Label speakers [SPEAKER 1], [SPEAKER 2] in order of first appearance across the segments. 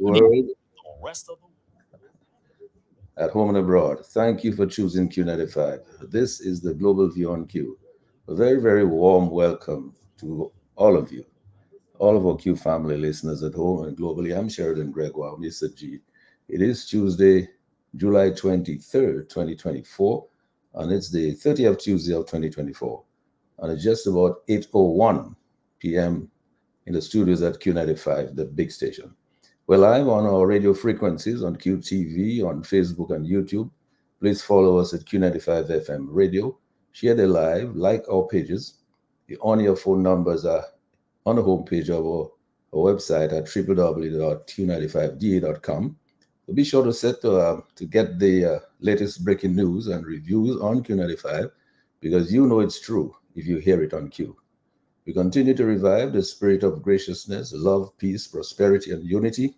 [SPEAKER 1] world, at home and abroad. Thank you for choosing Q95. This is the Global View on Q. A very, very warm welcome to all of you, all of our Q family listeners at home and globally. I'm Sheridan Gregoire, Mr. G. It is Tuesday, July 23rd, 2024, and it's the 30th Tuesday of 2024. And it's just about 8:01 p.m. in the studios at Q95, the big station. We're live on our radio frequencies on QTV, on Facebook and YouTube. Please follow us at Q95 FM Radio. Share the live, like our pages. The on your phone numbers are on the homepage of our website at www.q95da.com. So be sure to set to get the latest breaking news and reviews on Q95 because you know it's true if you hear it on Q. We continue to revive the spirit of graciousness, love, peace, prosperity, and unity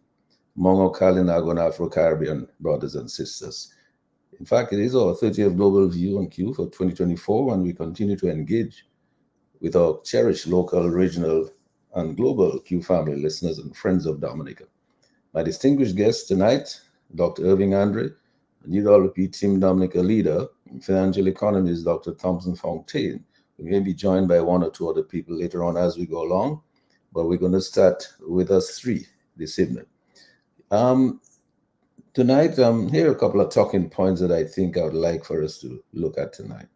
[SPEAKER 1] among our Kalinago and Afro-Caribbean brothers and sisters. In fact, it is our 30th Global View on Q for 2024, and we continue to engage with our cherished local, regional, and global Q family listeners and friends of Dominica. My distinguished guest tonight, Dr. Irving Andre, UWP Team Dominica leader, and financial economist Dr. Thompson Fontaine. We may be joined by one or two other people later on as we go along, but we're going to start with us three this evening. Tonight, here are a couple of talking points that I think I would like for us to look at tonight.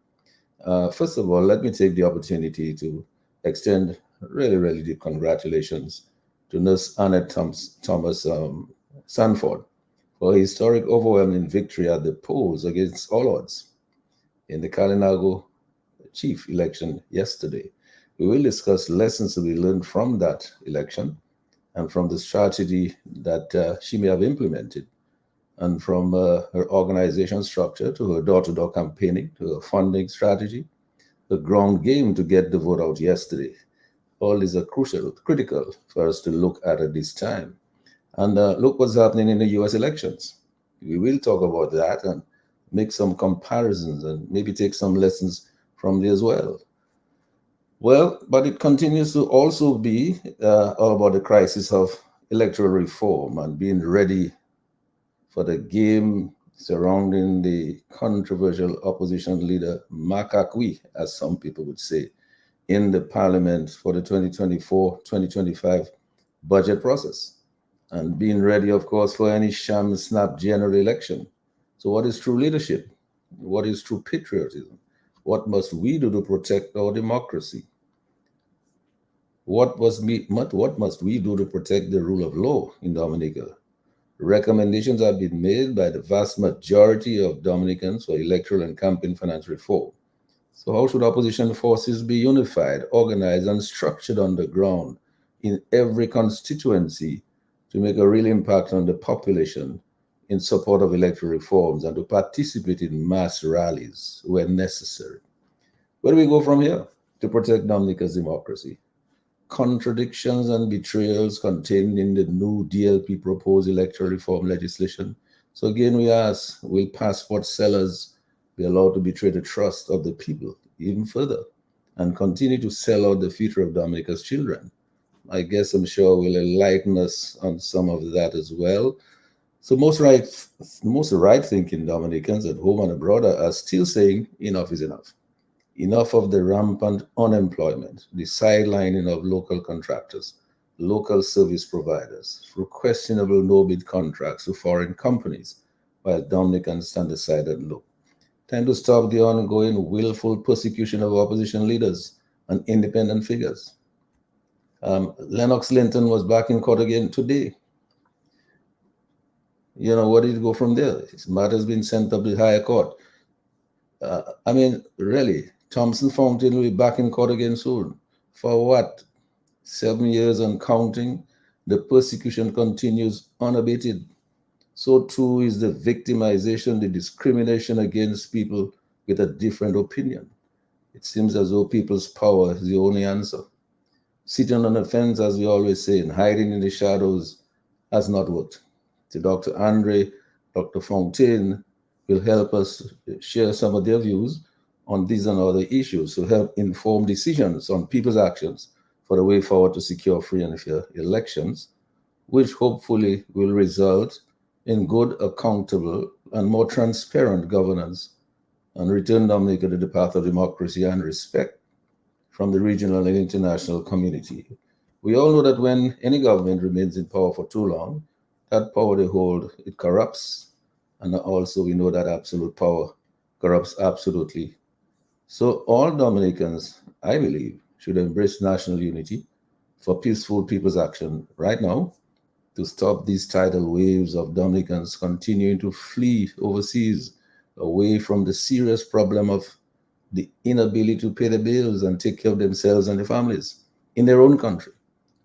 [SPEAKER 1] First of all, let me take the opportunity to extend really, really deep congratulations to Nurse Annette Thomas Sanford for a historic overwhelming victory at the polls against all odds in the Kalinago chief election yesterday. We will discuss lessons to be learned from that election and from the strategy that she may have implemented, and from her organization structure to her door-to-door campaigning, to her funding strategy, the ground game to get the vote out yesterday. All these are critical for us to look at this time. And look what's happening in the US elections. We will talk about that and make some comparisons and maybe take some lessons from there as well. Well, but it continues to also be all about the crisis of electoral reform and being ready for the game surrounding the controversial opposition leader, Mark Akwi, as some people would say, in the parliament for the 2024-2025 budget process. And being ready, of course, for any sham snap general election. So what is true leadership? What is true patriotism? What must we do to protect our democracy? What must we do to protect the rule of law in Dominica? Recommendations have been made by the vast majority of Dominicans for electoral and campaign finance reform. So how should opposition forces be unified, organized, and structured on the ground in every constituency to make a real impact on the population in support of electoral reforms and to participate in mass rallies where necessary? Where do we go from here to protect Dominica's democracy? Contradictions and betrayals contained in the new DLP proposed electoral reform legislation. So again, we ask, will passport sellers be allowed to betray the trust of the people even further and continue to sell out the future of Dominica's children? I guess I'm sure will enlighten us on some of that as well. So most right-thinking Dominicans at home and abroad are still saying enough is enough. Enough of the rampant unemployment, the sidelining of local contractors, local service providers, through questionable no-bid contracts to foreign companies, while Dominicans stand aside and look. Time to stop the ongoing willful persecution of opposition leaders and independent figures. Lennox Linton was back in court again today. You know, where did it go from there? His matter's been sent up to the higher court. Really, Thompson Fontaine will be back in court again soon. For what? 7 years and counting. The persecution continues unabated. So too is the victimization, the discrimination against people with a different opinion. It seems as though people's power is the only answer. Sitting on the fence, as we always say, and hiding in the shadows has not worked. To Dr. Andre, Dr. Fontaine will help us share some of their views on these and other issues to help inform decisions on people's actions for the way forward to secure free and fair elections which hopefully will result in good, accountable, and more transparent governance and return Dominica to the path of democracy and respect from the regional and international community. We all know that when any government remains in power for too long, that power they hold, it corrupts. And also we know that absolute power corrupts absolutely. So all Dominicans, I believe, should embrace national unity for peaceful people's action right now to stop these tidal waves of Dominicans continuing to flee overseas away from the serious problem of the inability to pay the bills and take care of themselves and their families in their own country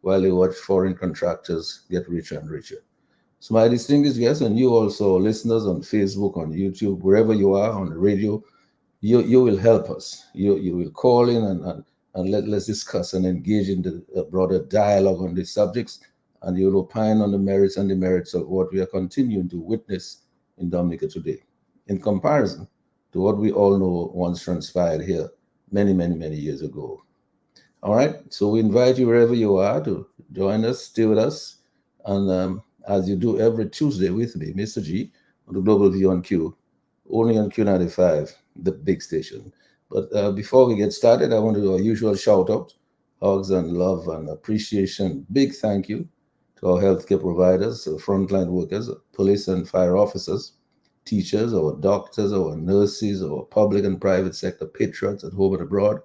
[SPEAKER 1] while they watch foreign contractors get richer and richer. So, my distinguished guests, and you also, listeners on Facebook, on YouTube, wherever you are, on the radio, you will help us. You will call in and let's discuss and engage in the broader dialogue on these subjects, and you'll opine on the merits and demerits of what we are continuing to witness in Dominica today, in comparison to what we all know once transpired here many, many, many years ago. All right, so we invite you wherever you are to join us, stay with us, and as you do every Tuesday with me, Mr. G, on the Global View on Q, only on Q95, the big station. But before we get started, I want to do our usual shout out, hugs and love and appreciation. Big thank you to our healthcare providers, frontline workers, police and fire officers, teachers, our doctors, our nurses, our public and private sector patrons at home and abroad.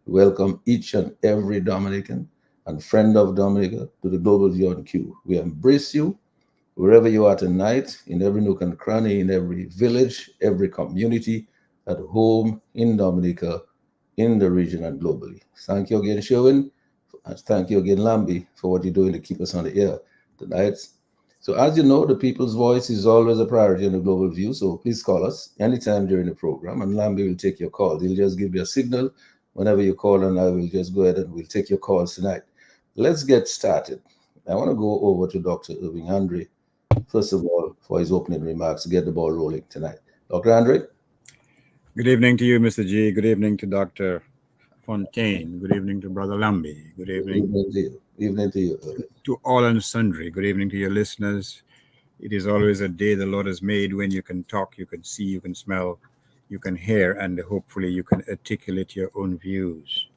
[SPEAKER 1] We welcome each and every Dominican and friend of Dominica to the Global View on Q. We embrace you wherever you are tonight, in every nook and cranny, in every village, every community, at home, in Dominica, in the region, and globally. Thank you again, Sherwin. And thank you again, Lambi, for what you're doing to keep us on the air tonight. So, as you know, the people's voice is always a priority in the Global View. So, please call us anytime during the program, and Lambi will take your call. He'll just give you a signal whenever you call, and I will just go ahead and we'll take your calls tonight. Let's get started. I want to go over to Dr. Irving Andre, first of all, for his opening remarks to get the ball rolling tonight. Dr. Andre?
[SPEAKER 2] Good evening to you, Mr. G. Good evening to Dr. Fontaine. Good evening to Brother Lambi. Good evening
[SPEAKER 1] Evening to you. Evening to you, Irving.
[SPEAKER 2] to all and sundry. Good evening to your listeners. It is always a day the Lord has made when you can talk, you can see, you can smell, you can hear, and hopefully you can articulate your own views.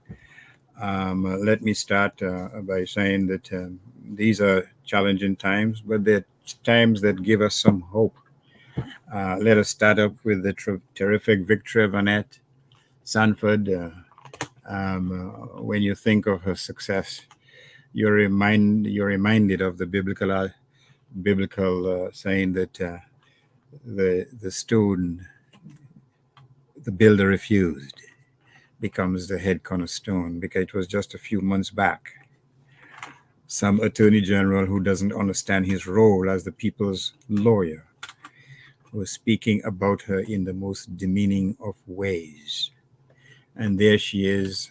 [SPEAKER 2] Let me start by saying that these are challenging times, but they're times that give us some hope. Let us start up with the terrific victory of Annette Sanford. When you think of her success, you're reminded of the biblical saying that the stone the builder refused becomes the head cornerstone, because it was just a few months back some attorney general who doesn't understand his role as the people's lawyer was speaking about her in the most demeaning of ways. And there she is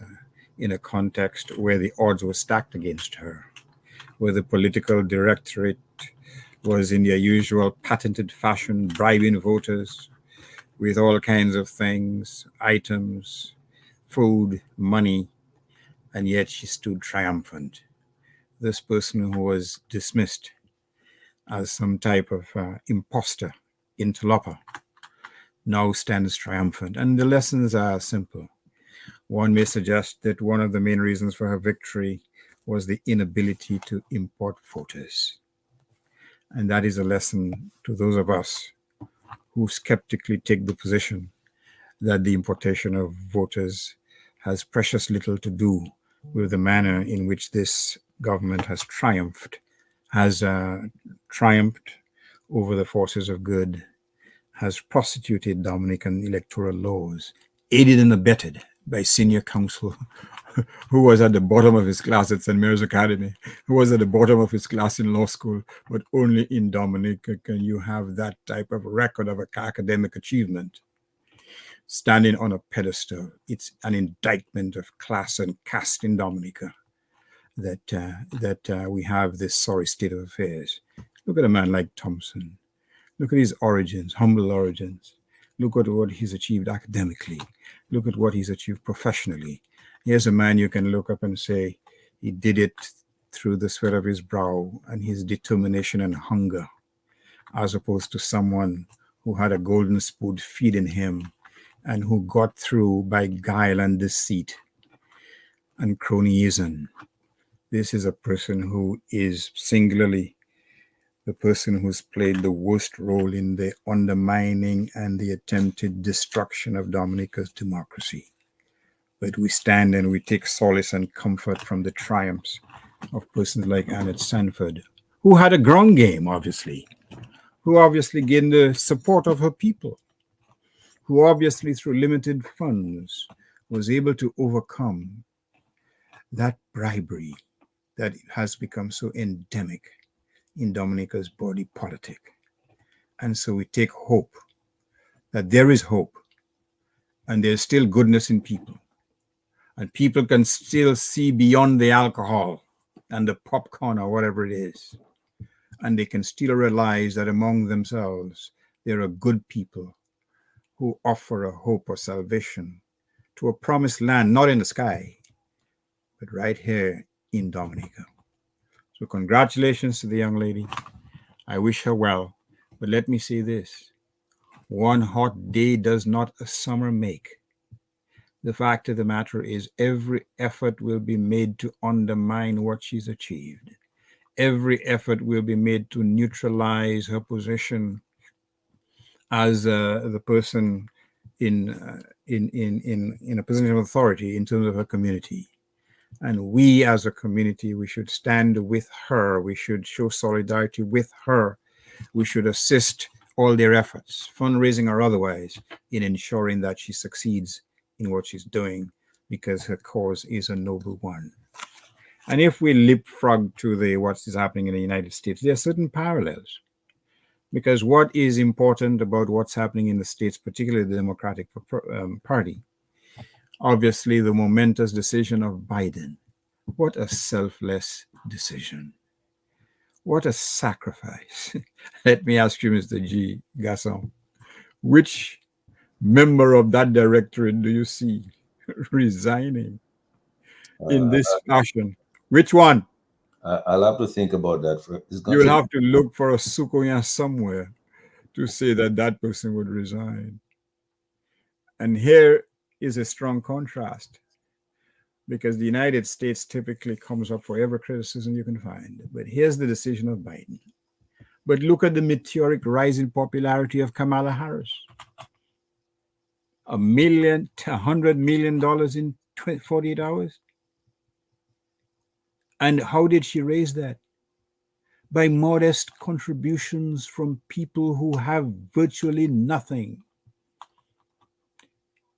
[SPEAKER 2] in a context where the odds were stacked against her, where the political directorate was in their usual patented fashion bribing voters with all kinds of things, items, food, money, and yet she stood triumphant. This person who was dismissed as some type of imposter, interloper, now stands triumphant. And the lessons are simple. One may suggest that one of the main reasons for her victory was the inability to import voters. And that is a lesson to those of us who skeptically take the position that the importation of voters has precious little to do with the manner in which this government has triumphed over the forces of good, has prostituted Dominican electoral laws, aided and abetted by senior counsel who was at the bottom of his class at St. Mary's Academy, who was at the bottom of his class in law school, but only in Dominica can you have that type of record of academic achievement standing on a pedestal. It's an indictment of class and caste in Dominica that we have this sorry state of affairs. Look at a man like Thompson. Look at his origins, humble origins. Look at what he's achieved academically. Look at what he's achieved professionally. Here's a man you can look up and say he did it through the sweat of his brow and his determination and hunger, as opposed to someone who had a golden spoon feeding him and who got through by guile and deceit and cronyism. This is a person who is singularly the person who's played the worst role in the undermining and the attempted destruction of Dominica's democracy. But we stand and we take solace and comfort from the triumphs of persons like Annette Sanford, who had a ground game, obviously, who obviously gained the support of her people, who obviously, through limited funds, was able to overcome that bribery that has become so endemic in Dominica's body politic. And so we take hope that there is hope and there's still goodness in people. And people can still see beyond the alcohol and the popcorn or whatever it is. And they can still realize that among themselves, there are good people who offer a hope of salvation to a promised land, not in the sky, but right here in Dominica. So congratulations to the young lady. I wish her well. But let me say this. One hot day does not a summer make. The fact of the matter is every effort will be made to undermine what she's achieved. Every effort will be made to neutralize her position as the person in a position of authority in terms of her community. And we as a community, we should stand with her. We should show solidarity with her. We should assist all their efforts, fundraising or otherwise, in ensuring that she succeeds in what she's doing, because her cause is a noble one. And if we leapfrog to what is happening in the United States, there are certain parallels. Because what is important about what's happening in the States, particularly the Democratic Party, obviously the momentous decision of Biden. What a selfless decision. What a sacrifice. Let me ask you, Mr. G. Gasson, which member of that directorate do you see resigning in this fashion? Which one?
[SPEAKER 1] I'll have to think about that.
[SPEAKER 2] You'll have to look for a Sukoya somewhere to say that that person would resign. And here is a strong contrast, because the United States typically comes up for every criticism you can find. But here's the decision of Biden. But look at the meteoric rise in popularity of Kamala Harris. $100 million in 48 hours. And how did she raise that? By modest contributions from people who have virtually nothing.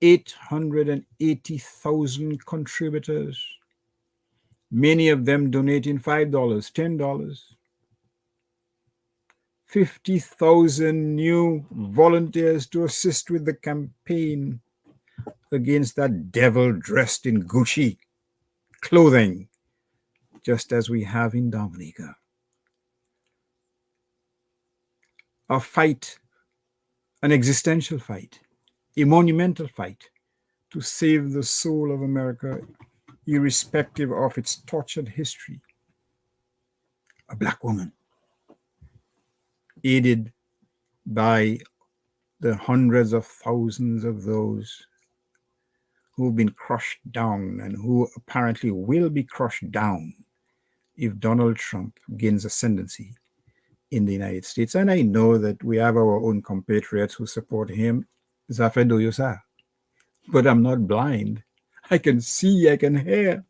[SPEAKER 2] 880,000 contributors, many of them donating $5, $10. 50,000 new volunteers to assist with the campaign against that devil dressed in Gucci clothing, just as we have in Dominica. A fight, an existential fight, a monumental fight to save the soul of America, irrespective of its tortured history. A Black woman, aided by the hundreds of thousands of those who've been crushed down and who apparently will be crushed down if Donald Trump gains ascendancy in the United States. And I know that we have our own compatriots who support him, Zafedo Yosa. But I'm not blind. I can see, I can hear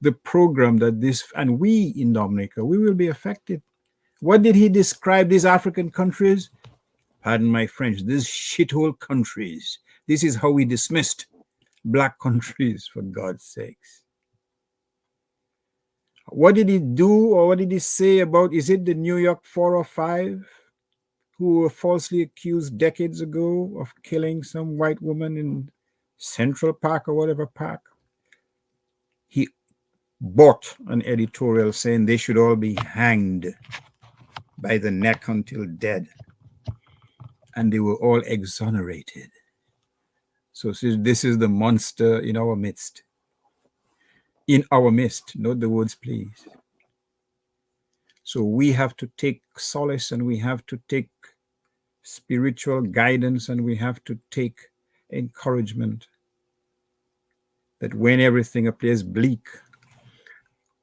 [SPEAKER 2] the program that this, and we in Dominica, we will be affected. What did he describe these African countries? Pardon my French, these shithole countries. This is how we dismissed Black countries, for God's sakes. What did he do, or what did he say about, is it the New York 4 or 5 who were falsely accused decades ago of killing some white woman in Central Park or whatever park? He bought an editorial saying they should all be hanged by the neck until dead. And they were all exonerated. So this is the monster in our midst. in our midst. Note the words, please. So we have to take solace, and we have to take spiritual guidance, and we have to take encouragement that when everything appears bleak,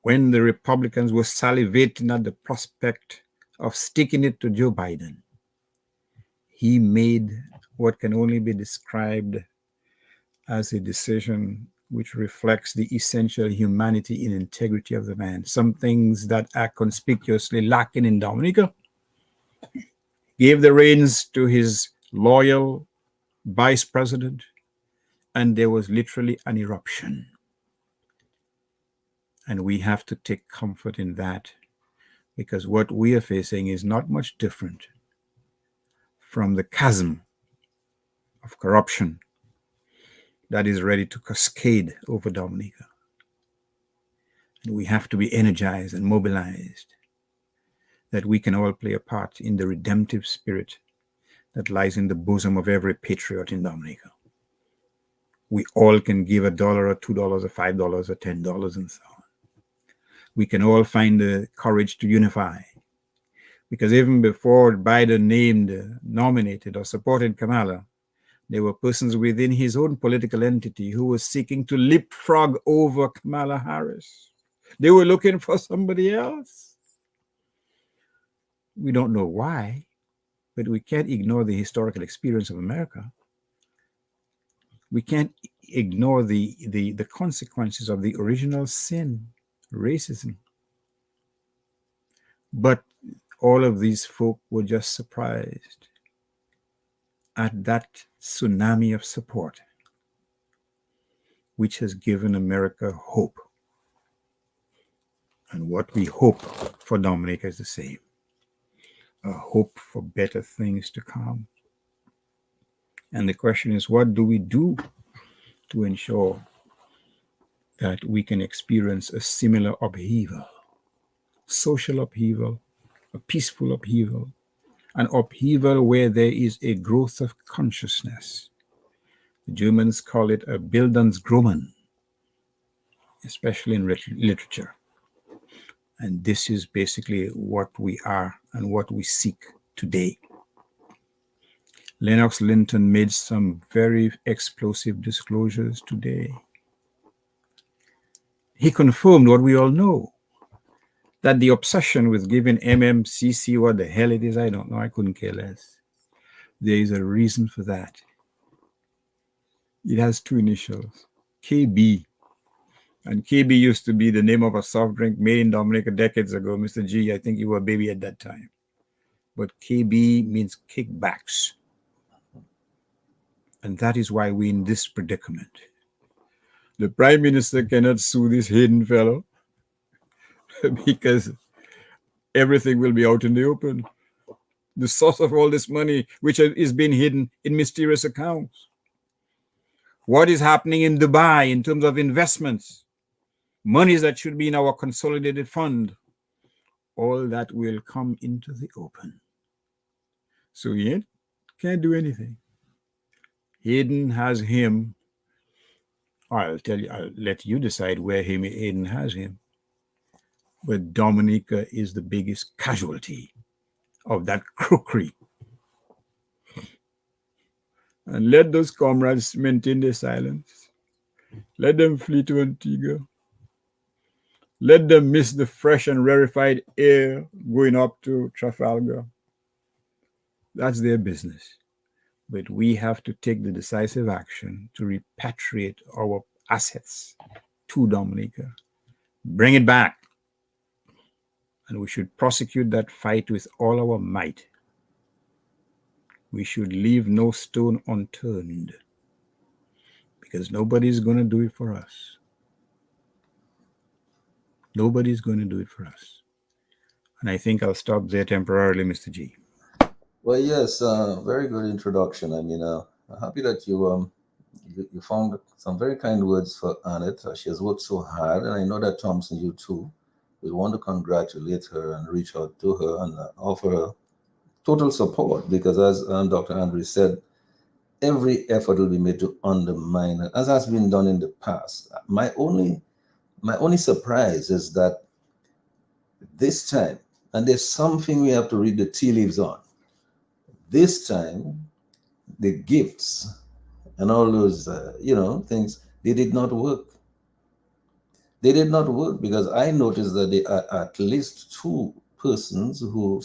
[SPEAKER 2] when the Republicans were salivating at the prospect of sticking it to Joe Biden, he made what can only be described as a decision which reflects the essential humanity and integrity of the man. Some things that are conspicuously lacking in Dominica. Gave the reins to his loyal vice president, and there was literally an eruption. And we have to take comfort in that, because what we are facing is not much different from the chasm of corruption that is ready to cascade over Dominica. And we have to be energized and mobilized that we can all play a part in the redemptive spirit that lies in the bosom of every patriot in Dominica. We all can give $1 or $2 or $5 or $10 and so on. We can all find the courage to unify. Because even before Biden nominated or supported Kamala, there were persons within his own political entity who were seeking to leapfrog over Kamala Harris. They were looking for somebody else. We don't know why, but we can't ignore the historical experience of America. We can't ignore the consequences of the original sin, racism. But all of these folk were just surprised at that tsunami of support, which has given America hope. And what we hope for Dominica is the same. A hope for better things to come. And the question is, what do we do to ensure that we can experience a similar upheaval, social upheaval, a peaceful upheaval, an upheaval where there is a growth of consciousness. The Germans call it a Bildungsgrummen, especially in literature. And this is basically what we are and what we seek today. Lennox Linton made some very explosive disclosures today. He confirmed what we all know, that the obsession with giving MMCC, what the hell it is, I don't know, I couldn't care less. There is a reason for that. It has two initials, KB. And KB used to be the name of a soft drink made in Dominica decades ago. Mr. G, I think you were a baby at that time. But KB means kickbacks. And that is why we're in this predicament. The Prime Minister cannot sue this hidden fellow because everything will be out in the open. The source of all this money, which is being hidden in mysterious accounts. What is happening in Dubai in terms of investments? Monies that should be in our consolidated fund, all that will come into the open. So he can't do anything. Hayden has him. I'll let you decide where Hayden has him. But Dominica is the biggest casualty of that crookery. And let those comrades maintain their silence. Let them flee to Antigua. Let them miss the fresh and rarefied air going up to Trafalgar. That's their business. But we have to take the decisive action to repatriate our assets to Dominica. Bring it back. And we should prosecute that fight with all our might. We should leave no stone unturned, because nobody's going to do it for us. Nobody's going to do it for us. And I think I'll stop there temporarily, Mr. G.
[SPEAKER 1] Well, yes, very good introduction. I mean, I'm happy that you found some very kind words for Annette. She has worked so hard, and I know that Thompson, you too, will want to congratulate her and reach out to her and offer her total support, because as Dr. Andrews said, every effort will be made to undermine it, as has been done in the past. My only my only surprise is that this time, and there's something we have to read the tea leaves on. This time, the gifts and all those, things, they did not work. They did not work because I noticed that there are at least two persons who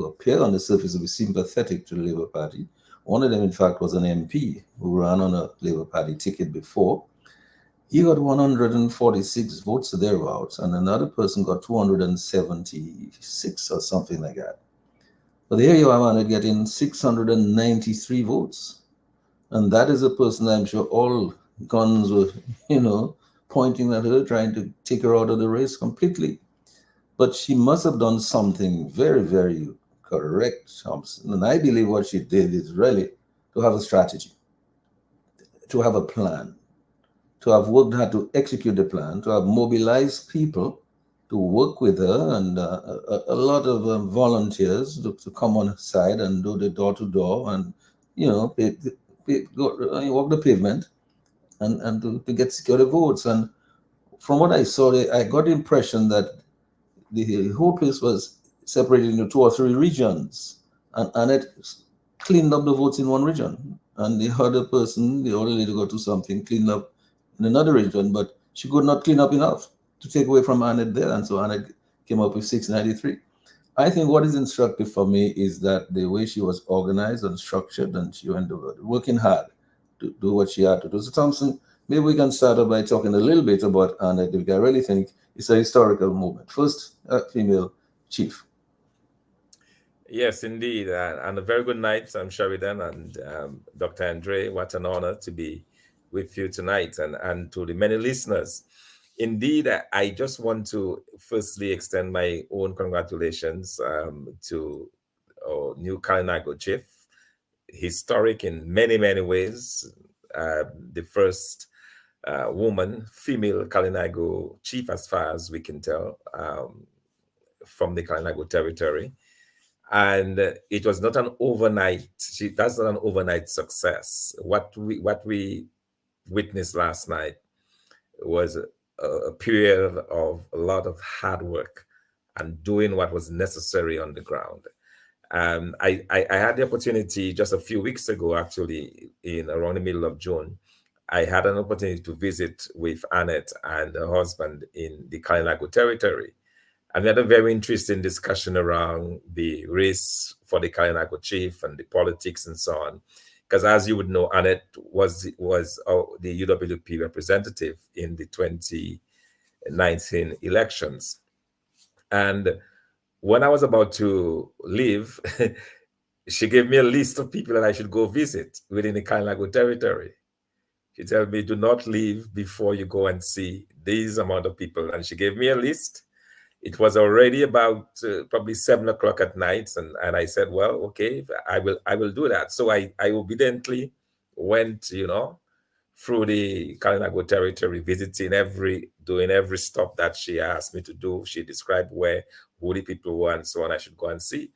[SPEAKER 1] appear on the surface to be sympathetic to the Labour Party. One of them, in fact, was an MP who ran on a Labour Party ticket before. He got 146 votes thereabouts, and another person got 276 or something like that. But here you are, man, getting 693 votes. And that is a person I'm sure all guns were, pointing at her, trying to take her out of the race completely. But she must have done something very, very correct, Thompson. And I believe what she did is really to have a strategy, to have a plan, to have worked hard to execute the plan, to have mobilized people to work with her, and a lot of volunteers to come on side and do the door to door and, walk the pavement and to get secure votes. And from what I saw, I got the impression that the whole place was separated into two or three regions, and it cleaned up the votes in one region. And the other person, the other lady, got to something, cleaned up in another region, but she could not clean up enough to take away from Annette there. And so Annette came up with 693. I think what is instructive for me is that the way she was organized and structured, and she went working hard to do what she had to do. So, Thompson, maybe we can start off by talking a little bit about Annette, because I really think it's a historical movement. First female chief.
[SPEAKER 3] Yes, indeed. And a very good night, I'm Sheridan and Dr. Andre. What an honor to be with you tonight, and to the many listeners. Indeed, I just want to firstly extend my own congratulations to our new Kalinago chief. Historic in many, many ways. The first woman, female Kalinago chief, as far as we can tell, from the Kalinago territory. And it was not an overnight. That's not an overnight success. What we witnessed last night was a period of a lot of hard work and doing what was necessary on the ground. I had the opportunity just a few weeks ago, actually, in around the middle of June. I had an opportunity to visit with Annette and her husband in the Kalinago territory. And we had a very interesting discussion around the race for the Kalinago chief and the politics and so on. Because as you would know, Annette was the UWP representative in the 2019 elections. And when I was about to leave, she gave me a list of people that I should go visit within the Kalinago territory. She told me, do not leave before you go and see these amount of people. And she gave me a list. It was already about probably 7 o'clock at night, and I said, "Well, okay, I will do that." So I obediently went, through the Kalinago territory, doing every stop that she asked me to do. She described who the people were, and so on. I should go and see.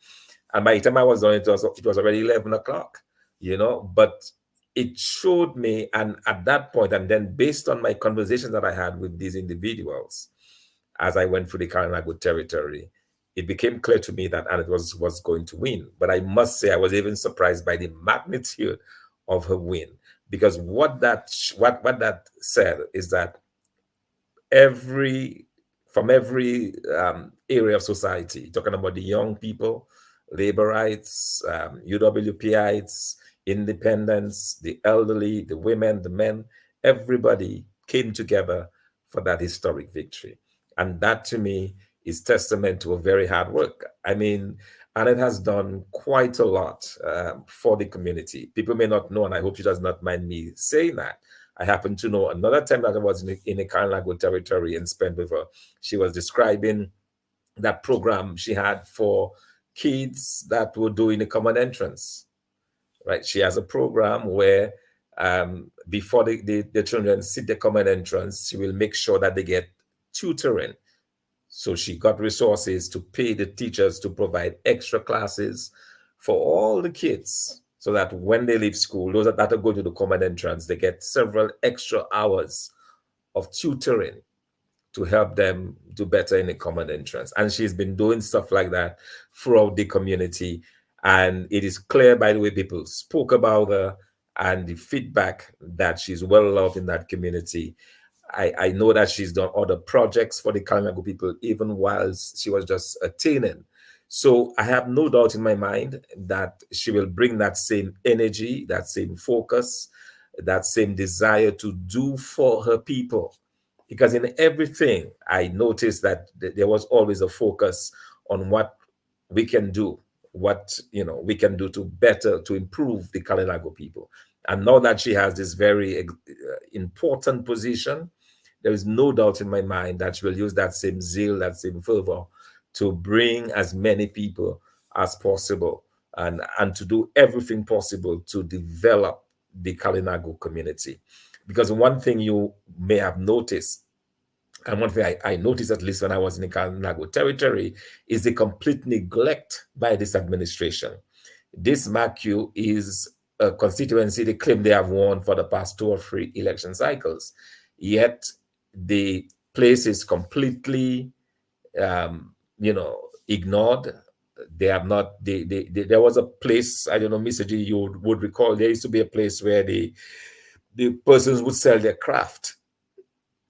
[SPEAKER 3] And by the time I was done, it was already 11 o'clock, But it showed me, and at that point, and then based on my conversations that I had with these individuals, as I went through the Kalinago territory, it became clear to me that Annette was going to win. But I must say, I was even surprised by the magnitude of her win, because what that said is that from every area of society, talking about the young people, laborites, UWPites, independents, the elderly, the women, the men, everybody came together for that historic victory. And that, to me, is testament to a very hard work. I mean, Annette has done quite a lot for the community. People may not know, and I hope she does not mind me saying that. I happen to know another time that I was in the Kalinago territory and spent with her, she was describing that program she had for kids that were doing the common entrance, right? She has a program where before the children sit the common entrance, she will make sure that they get tutoring. So she got resources to pay the teachers to provide extra classes for all the kids, so that when they leave school, those that are going to the common entrance, they get several extra hours of tutoring to help them do better in the common entrance. And she's been doing stuff like that throughout the community. And it is clear by the way people spoke about her and the feedback that she's well loved in that community. I know that she's done other projects for the Kalinago people, even whilst she was just attaining. So I have no doubt in my mind that she will bring that same energy, that same focus, that same desire to do for her people. Because in everything, I noticed that there was always a focus on what we can do, what we can do to better, to improve the Kalinago people. And now that she has this very important position, there is no doubt in my mind that she will use that same zeal, that same fervor to bring as many people as possible and to do everything possible to develop the Kalinago community. Because one thing you may have noticed, and one thing I noticed at least when I was in the Kalinago territory, is the complete neglect by this administration. This Macu is a constituency they claim they have won for the past 2 or 3 election cycles. Yet the place is completely, ignored. They have not. There was a place, I don't know, Mr. G, you would recall. There used to be a place where the persons would sell their craft.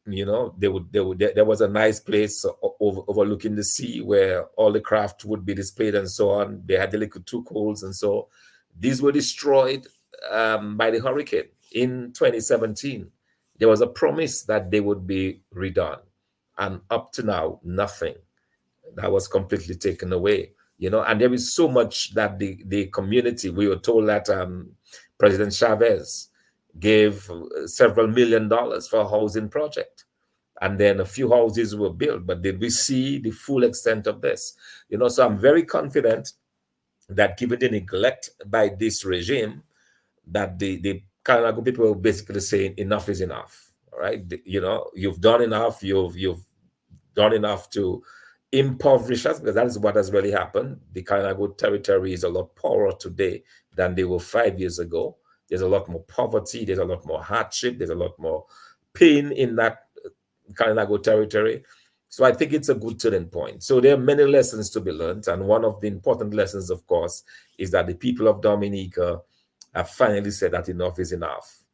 [SPEAKER 3] There was a nice place overlooking the sea where all the craft would be displayed and so on. They had the little 2 holes, and so these were destroyed by the hurricane in 2017. There was a promise that they would be redone, and up to now, nothing. That was completely taken away. And there is so much that the community, we were told that President Chavez gave several $1 million for a housing project. And then a few houses were built, but did we see the full extent of this? So I'm very confident that given the neglect by this regime, that the Kalinago people are basically saying enough is enough. All right. You've done enough. You've done enough to impoverish us, because that is what has really happened. The Kalinago territory is a lot poorer today than they were 5 years ago. There's a lot more poverty. There's a lot more hardship. There's a lot more pain in that Kalinago territory. So I think it's a good turning point. So there are many lessons to be learned. And one of the important lessons, of course, is that the people of Dominica have finally said that enough is enough.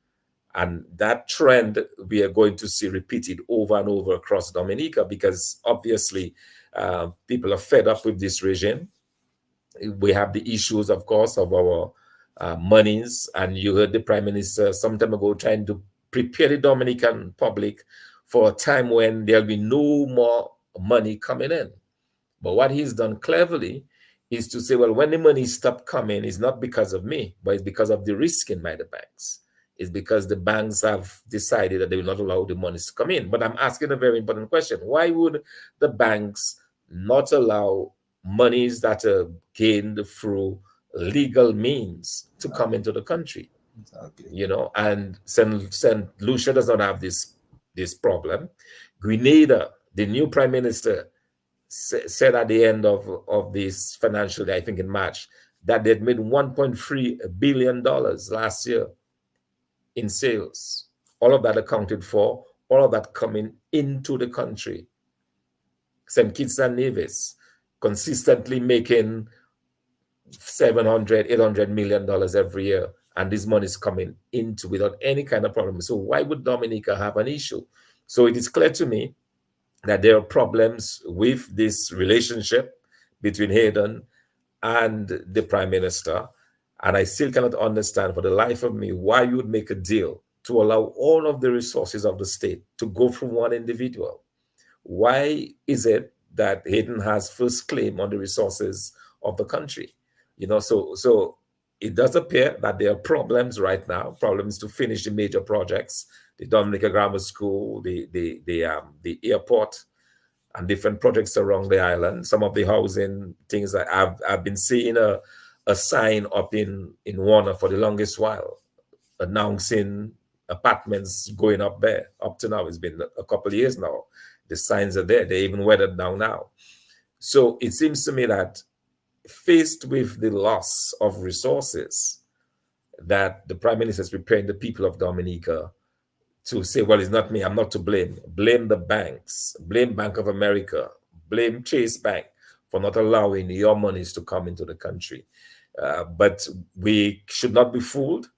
[SPEAKER 3] And that trend we are going to see repeated over and over across Dominica, because obviously people are fed up with this regime. We have the issues, of course, of our monies. And you heard the Prime Minister some time ago trying to prepare the Dominican public for a time when there'll be no more money coming in. But what he's done cleverly is to say, well, when the money stopped coming, it's not because of me, but it's because of the risking by the banks. It's because the banks have decided that they will not allow the money to come in. But I'm asking a very important question. Why would the banks not allow monies that are gained through legal means to come into the country? Exactly. And St. Lucia does not have this problem. Grenada, the new Prime Minister, said at the end of this financial year, I think in March, that they'd made $1.3 billion last year in sales. All of that accounted for, all of that coming into the country. St. Kitts and Nevis consistently making $700, $800 million every year. And this money is coming into without any kind of problem. So why would Dominica have an issue? So it is clear to me that there are problems with this relationship between Hayden and the Prime Minister. And I still cannot understand for the life of me why you would make a deal to allow all of the resources of the state to go from one individual. Why is it that Hayden has first claim on the resources of the country? So it does appear that there are problems right now, problems to finish the major projects, the Dominica Grammar School, the airport, and different projects around the island. Some of the housing things that I've been seeing a sign up in Warner for the longest while, announcing apartments going up there. Up to now, it's been a couple of years now. The signs are there. They're even weathered down now. So it seems to me that faced with the loss of resources, that the Prime Minister is preparing the people of Dominica to say, well, it's not me, I'm not to blame. Blame the banks, blame Bank of America, blame Chase Bank for not allowing your monies to come into the country. But we should not be fooled.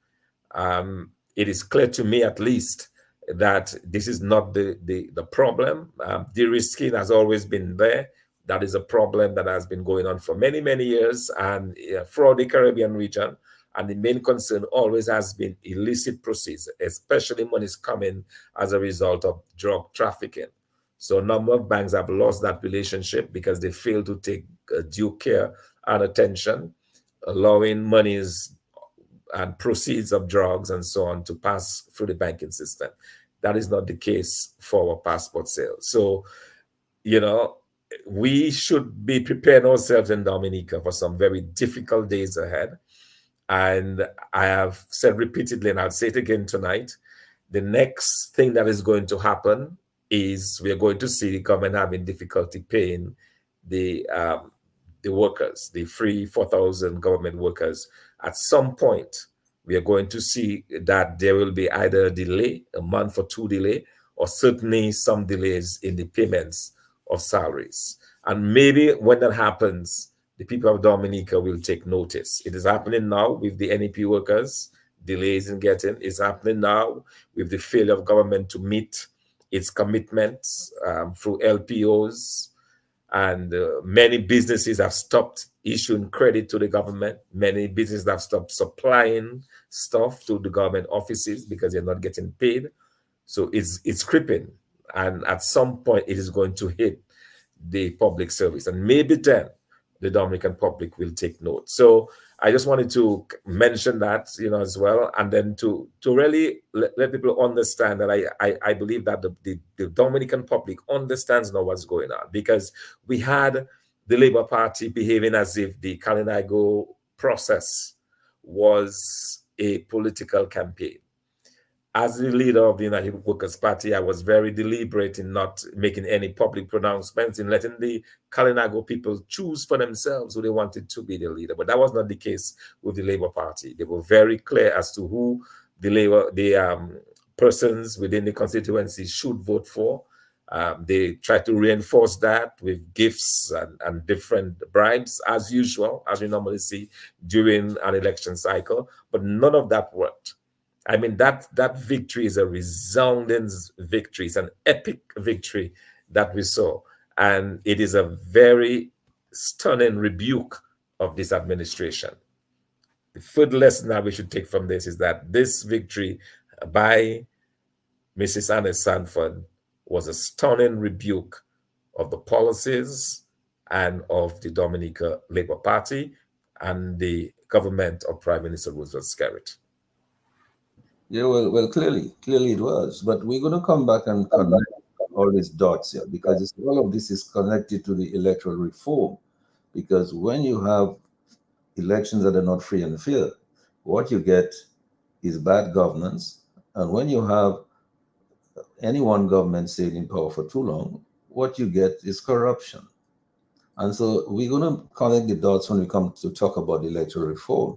[SPEAKER 3] It is clear to me, at least, that this is not the problem. De-risking has always been there. That is a problem that has been going on for many, many years, and throughout the Caribbean region. And the main concern always has been illicit proceeds, especially when it's coming as a result of drug trafficking. So a number of banks have lost that relationship because they fail to take due care and attention, allowing monies and proceeds of drugs and so on to pass through the banking system. That is not the case for our passport sales. So, we should be preparing ourselves in Dominica for some very difficult days ahead. And I have said repeatedly, and I'll say it again tonight, the next thing that is going to happen is we are going to see the government having difficulty paying the workers, the free 4,000 government workers. At some point, we are going to see that there will be either a delay, a month or two delay, or certainly some delays in the payments of salaries. And maybe when that happens, the people of Dominica will take notice. It is happening now with the NEP workers, delays in getting. It's happening now with the failure of government to meet its commitments through LPOs. And many businesses have stopped issuing credit to the government. Many businesses have stopped supplying stuff to the government offices because they're not getting paid. So it's creeping. And at some point, it is going to hit the public service. And maybe then the Dominican public will take note. So I just wanted to mention that, as well, and then to really let people understand that I believe that the Dominican public understands now what's going on, because we had the Labour Party behaving as if the Kalinago process was a political campaign. As the leader of the United Workers' Party, I was very deliberate in not making any public pronouncements, in letting the Kalinago people choose for themselves who they wanted to be the leader. But that was not the case with the Labour Party. They were very clear as to who the persons within the constituency should vote for. They tried to reinforce that with gifts and different bribes, as usual, as we normally see during an election cycle. But none of that worked. I mean, that victory is a resounding victory. It's an epic victory that we saw. And it is a very stunning rebuke of this administration. The third lesson that we should take from this is that this victory by Mrs. Anna Sanford was a stunning rebuke of the policies and of the Dominica Labour Party and the government of Prime Minister Roosevelt Skerrit.
[SPEAKER 1] Yeah, well, clearly it was. But we're going to come back and connect all these dots here, because all of this is connected to the electoral reform. Because when you have elections that are not free and fair, what you get is bad governance. And when you have any one government staying in power for too long, what you get is corruption. And so we're going to connect the dots when we come to talk about electoral reform.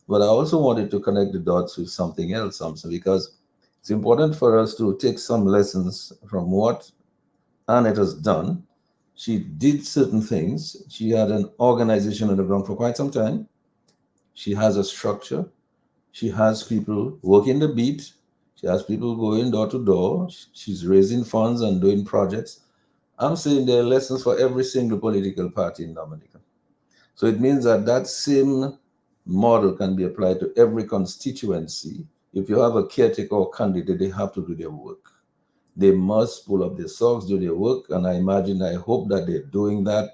[SPEAKER 1] But I also wanted to connect the dots with something else, because it's important for us to take some lessons from what Annette has done. She did certain things. She had an organization on the ground for quite some time. She has a structure. She has people working the beat. She has people going door to door. She's raising funds and doing projects. I'm saying there are lessons for every single political party in Dominica. So it means that same model can be applied to every constituency. If you have a caretaker or candidate, they have to do their work. They must pull up their socks, do their work, and I hope that they're doing that.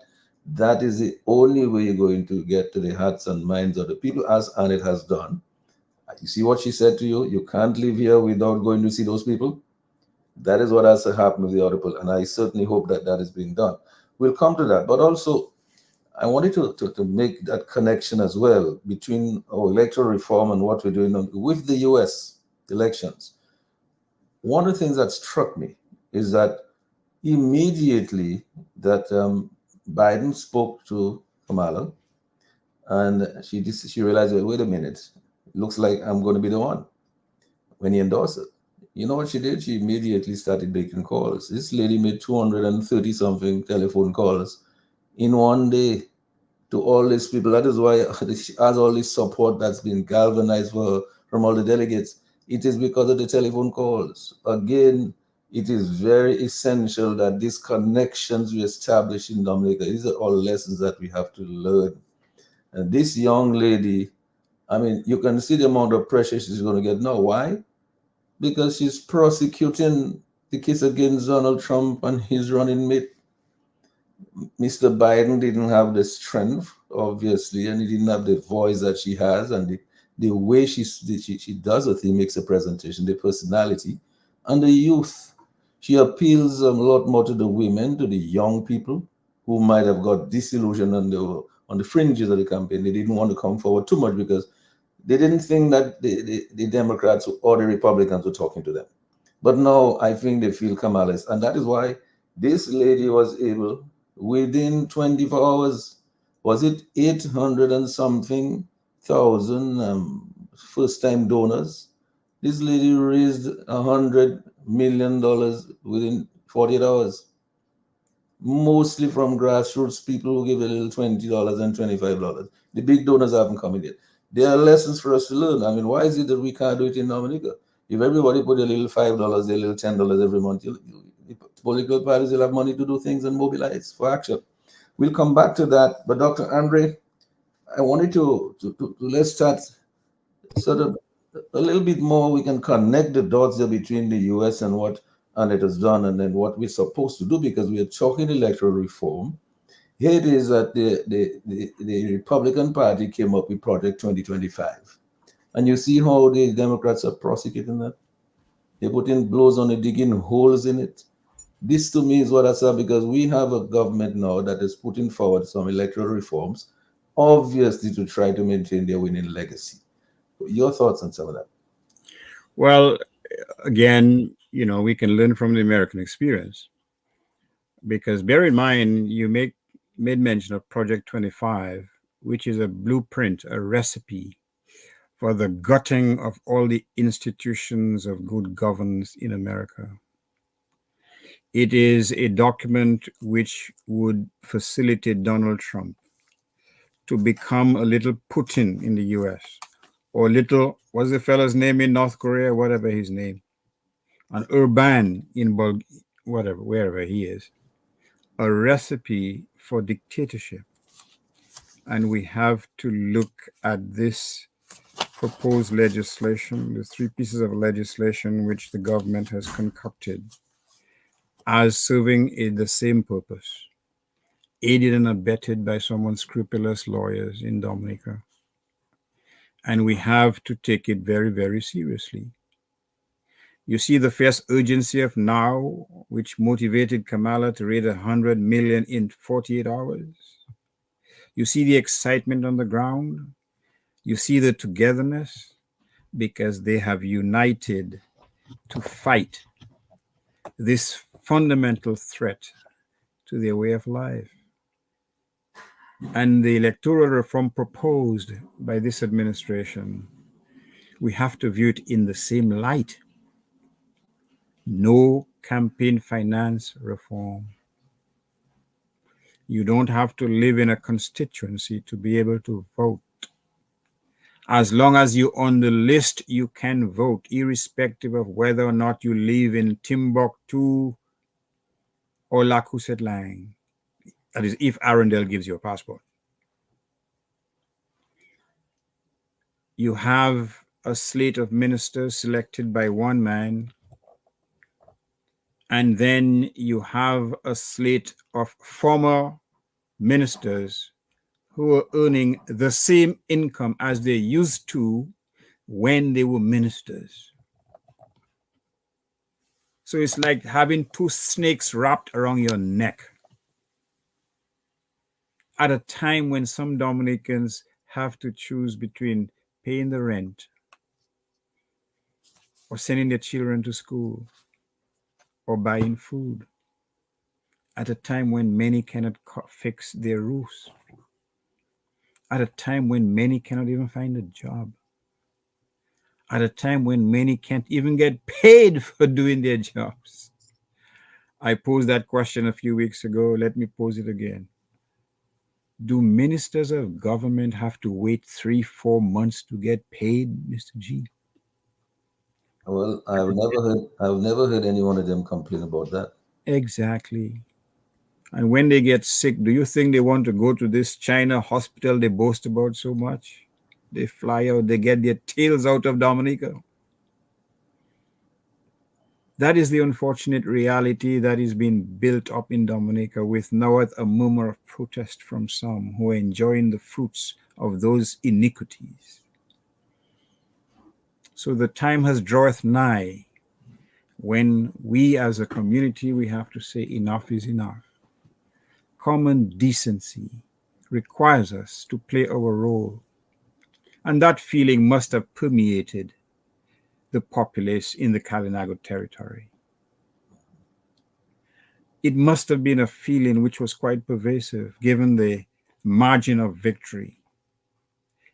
[SPEAKER 1] That is the only way you're going to get to the hearts and minds of the people, as Annette has done. You see what she said to you? You can't live here without going to see those people. That is what has to happen with the other people, and I certainly hope that is being done. We'll come to that, but also I wanted to make that connection as well between our electoral reform and what we're doing with the US elections. One of the things that struck me is that immediately that Biden spoke to Kamala, and she realized, wait a minute, it looks like I'm going to be the one when he endorsed it. You know what she did? She immediately started making calls. This lady made 230 something telephone calls in one day to all these people. That is why she has all this support that's been galvanized for her from all the delegates. It is because of the telephone calls. Again, it is very essential that these connections we establish in Dominica, these are all lessons that we have to learn. And this young lady, I mean, you can see the amount of pressure she's going to get now. Why? Because she's prosecuting the case against Donald Trump and his running mate. Mr. Biden didn't have the strength, obviously, and he didn't have the voice that she has, and the way she does it, he makes a presentation, the personality, and the youth. She appeals a lot more to the women, to the young people who might have got disillusioned on the fringes of the campaign. They didn't want to come forward too much because they didn't think that the Democrats or the Republicans were talking to them. But now I think they feel Kamala's. And that is why this lady was able, within 24 hours, was it 800 and something thousand first time donors? This lady raised $100 million within 48 hours, mostly from grassroots people who give a little $20 and $25. The big donors haven't come in yet. There are lessons for us to learn. I mean, why is it that we can't do it in Dominica? If everybody put a little $5, a little $10 every month, the political parties will have money to do things and mobilize for action. We'll come back to that. But Dr. Andre, I wanted to let's start sort of a little bit more. We can connect the dots there between the US and what it has done and then what we're supposed to do because we are talking electoral reform. Here it is that the Republican Party came up with Project 2025. And you see how the Democrats are prosecuting that? They put in blows on it, digging holes in it. This to me is what I saw because we have a government now that is putting forward some electoral reforms, obviously to try to maintain their winning legacy. Your thoughts on some of that?
[SPEAKER 2] Well, again, we can learn from the American experience because bear in mind, you made mention of Project 25, which is a blueprint, a recipe for the gutting of all the institutions of good governance in America. It is a document which would facilitate Donald Trump to become a little Putin in the US or little, what's the fellow's name in North Korea, whatever his name, an Urban in whatever, wherever he is, a recipe for dictatorship. And we have to look at this proposed legislation, the 3 pieces of legislation which the government has concocted, as serving the same purpose, aided and abetted by some unscrupulous lawyers in Dominica. And we have to take it very, very seriously. You see the fierce urgency of now, which motivated Kamala to raise $100 million in 48 hours. You see the excitement on the ground. You see the togetherness because they have united to fight this fundamental threat to their way of life. And the electoral reform proposed by this administration, we have to view it in the same light. No campaign finance reform. You don't have to live in a constituency to be able to vote. As long as you're on the list, you can vote, irrespective of whether or not you live in Timbuktu or Lac Lang. That is, if Arundel gives you a passport. You have a slate of ministers selected by one man, and then you have a slate of former ministers who are earning the same income as they used to when they were ministers. So it's like having 2 snakes wrapped around your neck at a time when some Dominicans have to choose between paying the rent or sending their children to school or buying food, at a time when many cannot fix their roofs, at a time when many cannot even find a job, at a time when many can't even get paid for doing their jobs. I posed that question a few weeks ago. Let me pose it again. Do ministers of government have to wait 3-4 months to get paid, Mr. G?
[SPEAKER 1] Well, I've never heard any one of them complain about that.
[SPEAKER 2] Exactly. And when they get sick, do you think they want to go to this China hospital they boast about so much? They fly out, they get their tails out of Dominica. That is the unfortunate reality that is being built up in Dominica, with now a murmur of protest from some who are enjoying the fruits of those iniquities. So the time has draweth nigh when we as a community, we have to say enough is enough. Common decency requires us to play our role. And that feeling must have permeated the populace in the Kalinago territory. It must have been a feeling which was quite pervasive, given the margin of victory.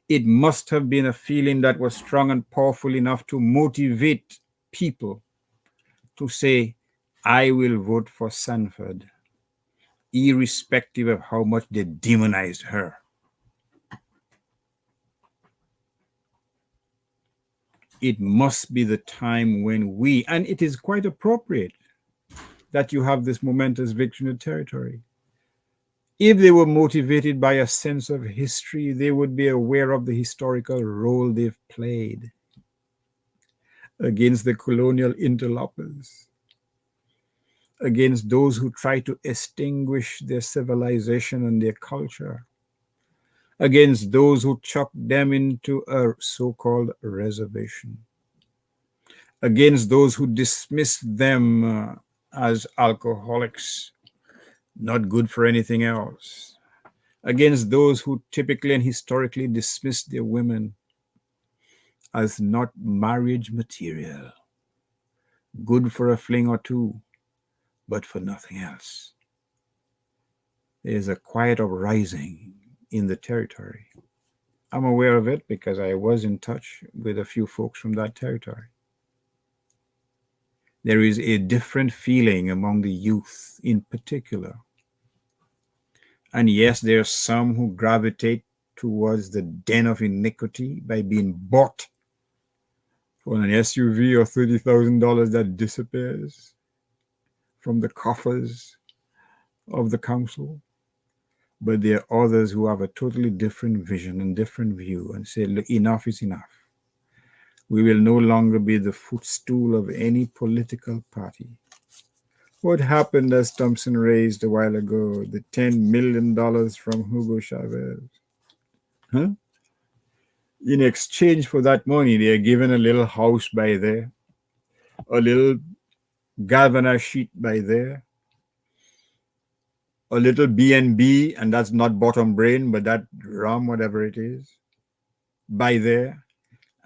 [SPEAKER 2] It must have been a feeling that was strong and powerful enough to motivate people to say, I will vote for Sanford, irrespective of how much they demonized her. It must be the time when we, and it is quite appropriate that you have this momentous victory in the territory. If they were motivated by a sense of history, they would be aware of the historical role they've played against the colonial interlopers, against those who try to extinguish their civilization and their culture, against those who chuck them into a so-called reservation, against those who dismiss them as alcoholics, not good for anything else, against those who typically and historically dismiss their women as not marriage material, good for a fling or two, but for nothing else. There's a quiet uprising in the territory. I'm aware of it because I was in touch with a few folks from that territory. There is a different feeling among the youth in particular. And yes, there are some who gravitate towards the den of iniquity by being bought for an SUV or $30,000 that disappears from the coffers of the council. But there are others who have a totally different vision and different view and say, look, enough is enough. We will no longer be the footstool of any political party. What happened, as Thompson raised a while ago, the $10 million from Hugo Chavez? Huh? In exchange for that money, they are given a little house by there, a little galvanized sheet by there, a little B&B, and that's not bottom brain, but that rum, whatever it is, by there.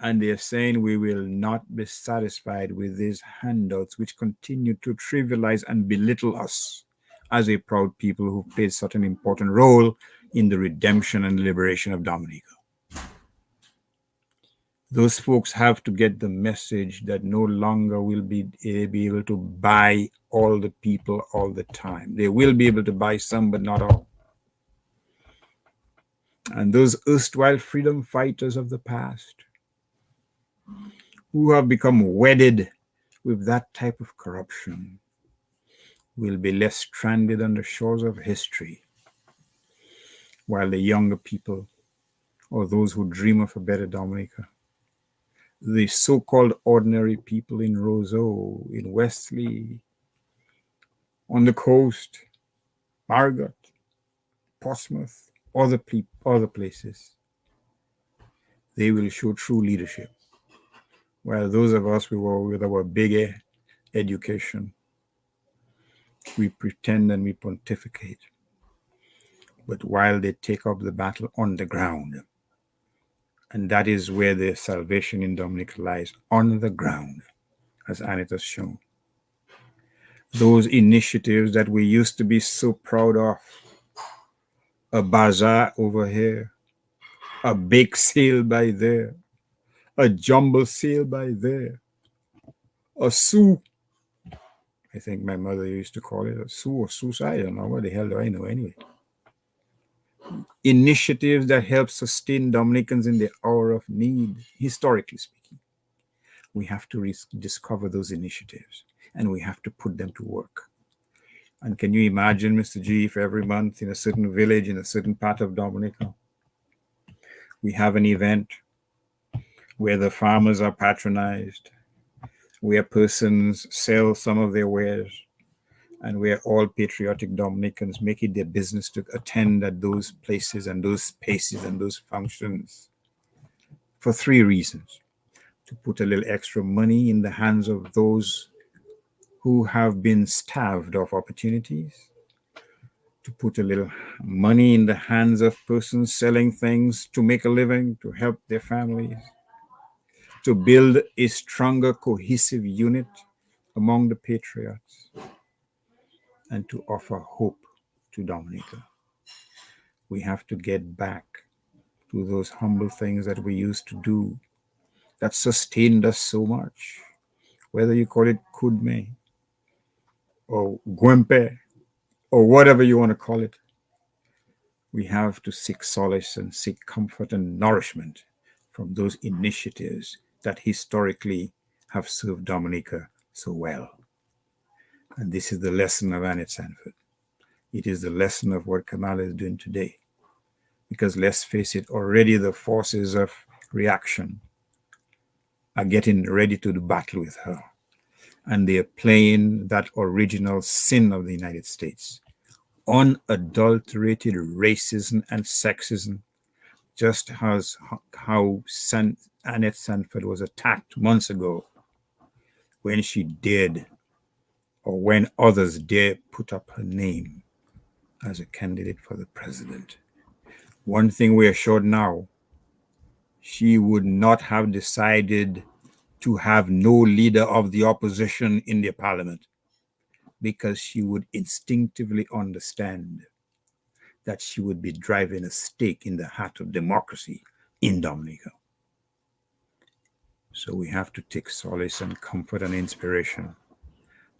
[SPEAKER 2] And they're saying we will not be satisfied with these handouts which continue to trivialize and belittle us as a proud people who played such an important role in the redemption and liberation of Dominica. Those folks have to get the message that no longer will be able to buy all the people all the time. They will be able to buy some, but not all. And those erstwhile freedom fighters of the past, who have become wedded with that type of corruption, will be left stranded on the shores of history, while the younger people, or those who dream of a better Dominica, the so-called ordinary people in Roseau, in Wesley, on the coast, Margot, Portsmouth, other places, they will show true leadership. While those of us who were with our big education, we pretend and we pontificate. But while they take up the battle on the ground, and that is where the salvation in Dominica lies, on the ground, as Annette has shown. Those initiatives that we used to be so proud of, a bazaar over here, a bake sale by there, a jumble sail by there, a Sioux. I think my mother used to call it a Sioux or Sioux. I don't know. What the hell do I know anyway? Initiatives that help sustain Dominicans in their hour of need, historically speaking. We have to discover those initiatives and we have to put them to work. And can you imagine, Mr. G, if every month in a certain village, in a certain part of Dominica, we have an event where the farmers are patronized, where persons sell some of their wares, and where all patriotic Dominicans make it their business to attend at those places and those spaces and those functions for 3 reasons. To put a little extra money in the hands of those who have been starved of opportunities, to put a little money in the hands of persons selling things to make a living, to help their families, to build a stronger, cohesive unit among the patriots, and to offer hope to Dominica. We have to get back to those humble things that we used to do that sustained us so much, whether you call it Kudme or Gwempe or whatever you want to call it. We have to seek solace and seek comfort and nourishment from those initiatives that historically have served Dominica so well. And this is the lesson of Annette Sanford. It is the lesson of what Kamala is doing today. Because let's face it, already the forces of reaction are getting ready to do battle with her. And they are playing that original sin of the United States. Unadulterated racism and sexism, just as how Annette Sanford was attacked months ago when she dared, or when others dared put up her name as a candidate for the president. One thing we are sure now, she would not have decided to have no leader of the opposition in the parliament, because she would instinctively understand that she would be driving a stake in the heart of democracy in Dominica. So we have to take solace and comfort and inspiration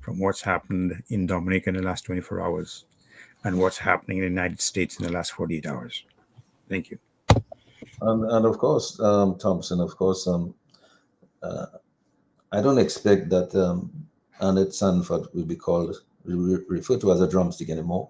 [SPEAKER 2] from what's happened in Dominica in the last 24 hours and what's happening in the United States in the last 48 hours. Thank you.
[SPEAKER 1] And of course, Thompson, of course, I don't expect that Annette Sanford will be referred to as a drumstick anymore.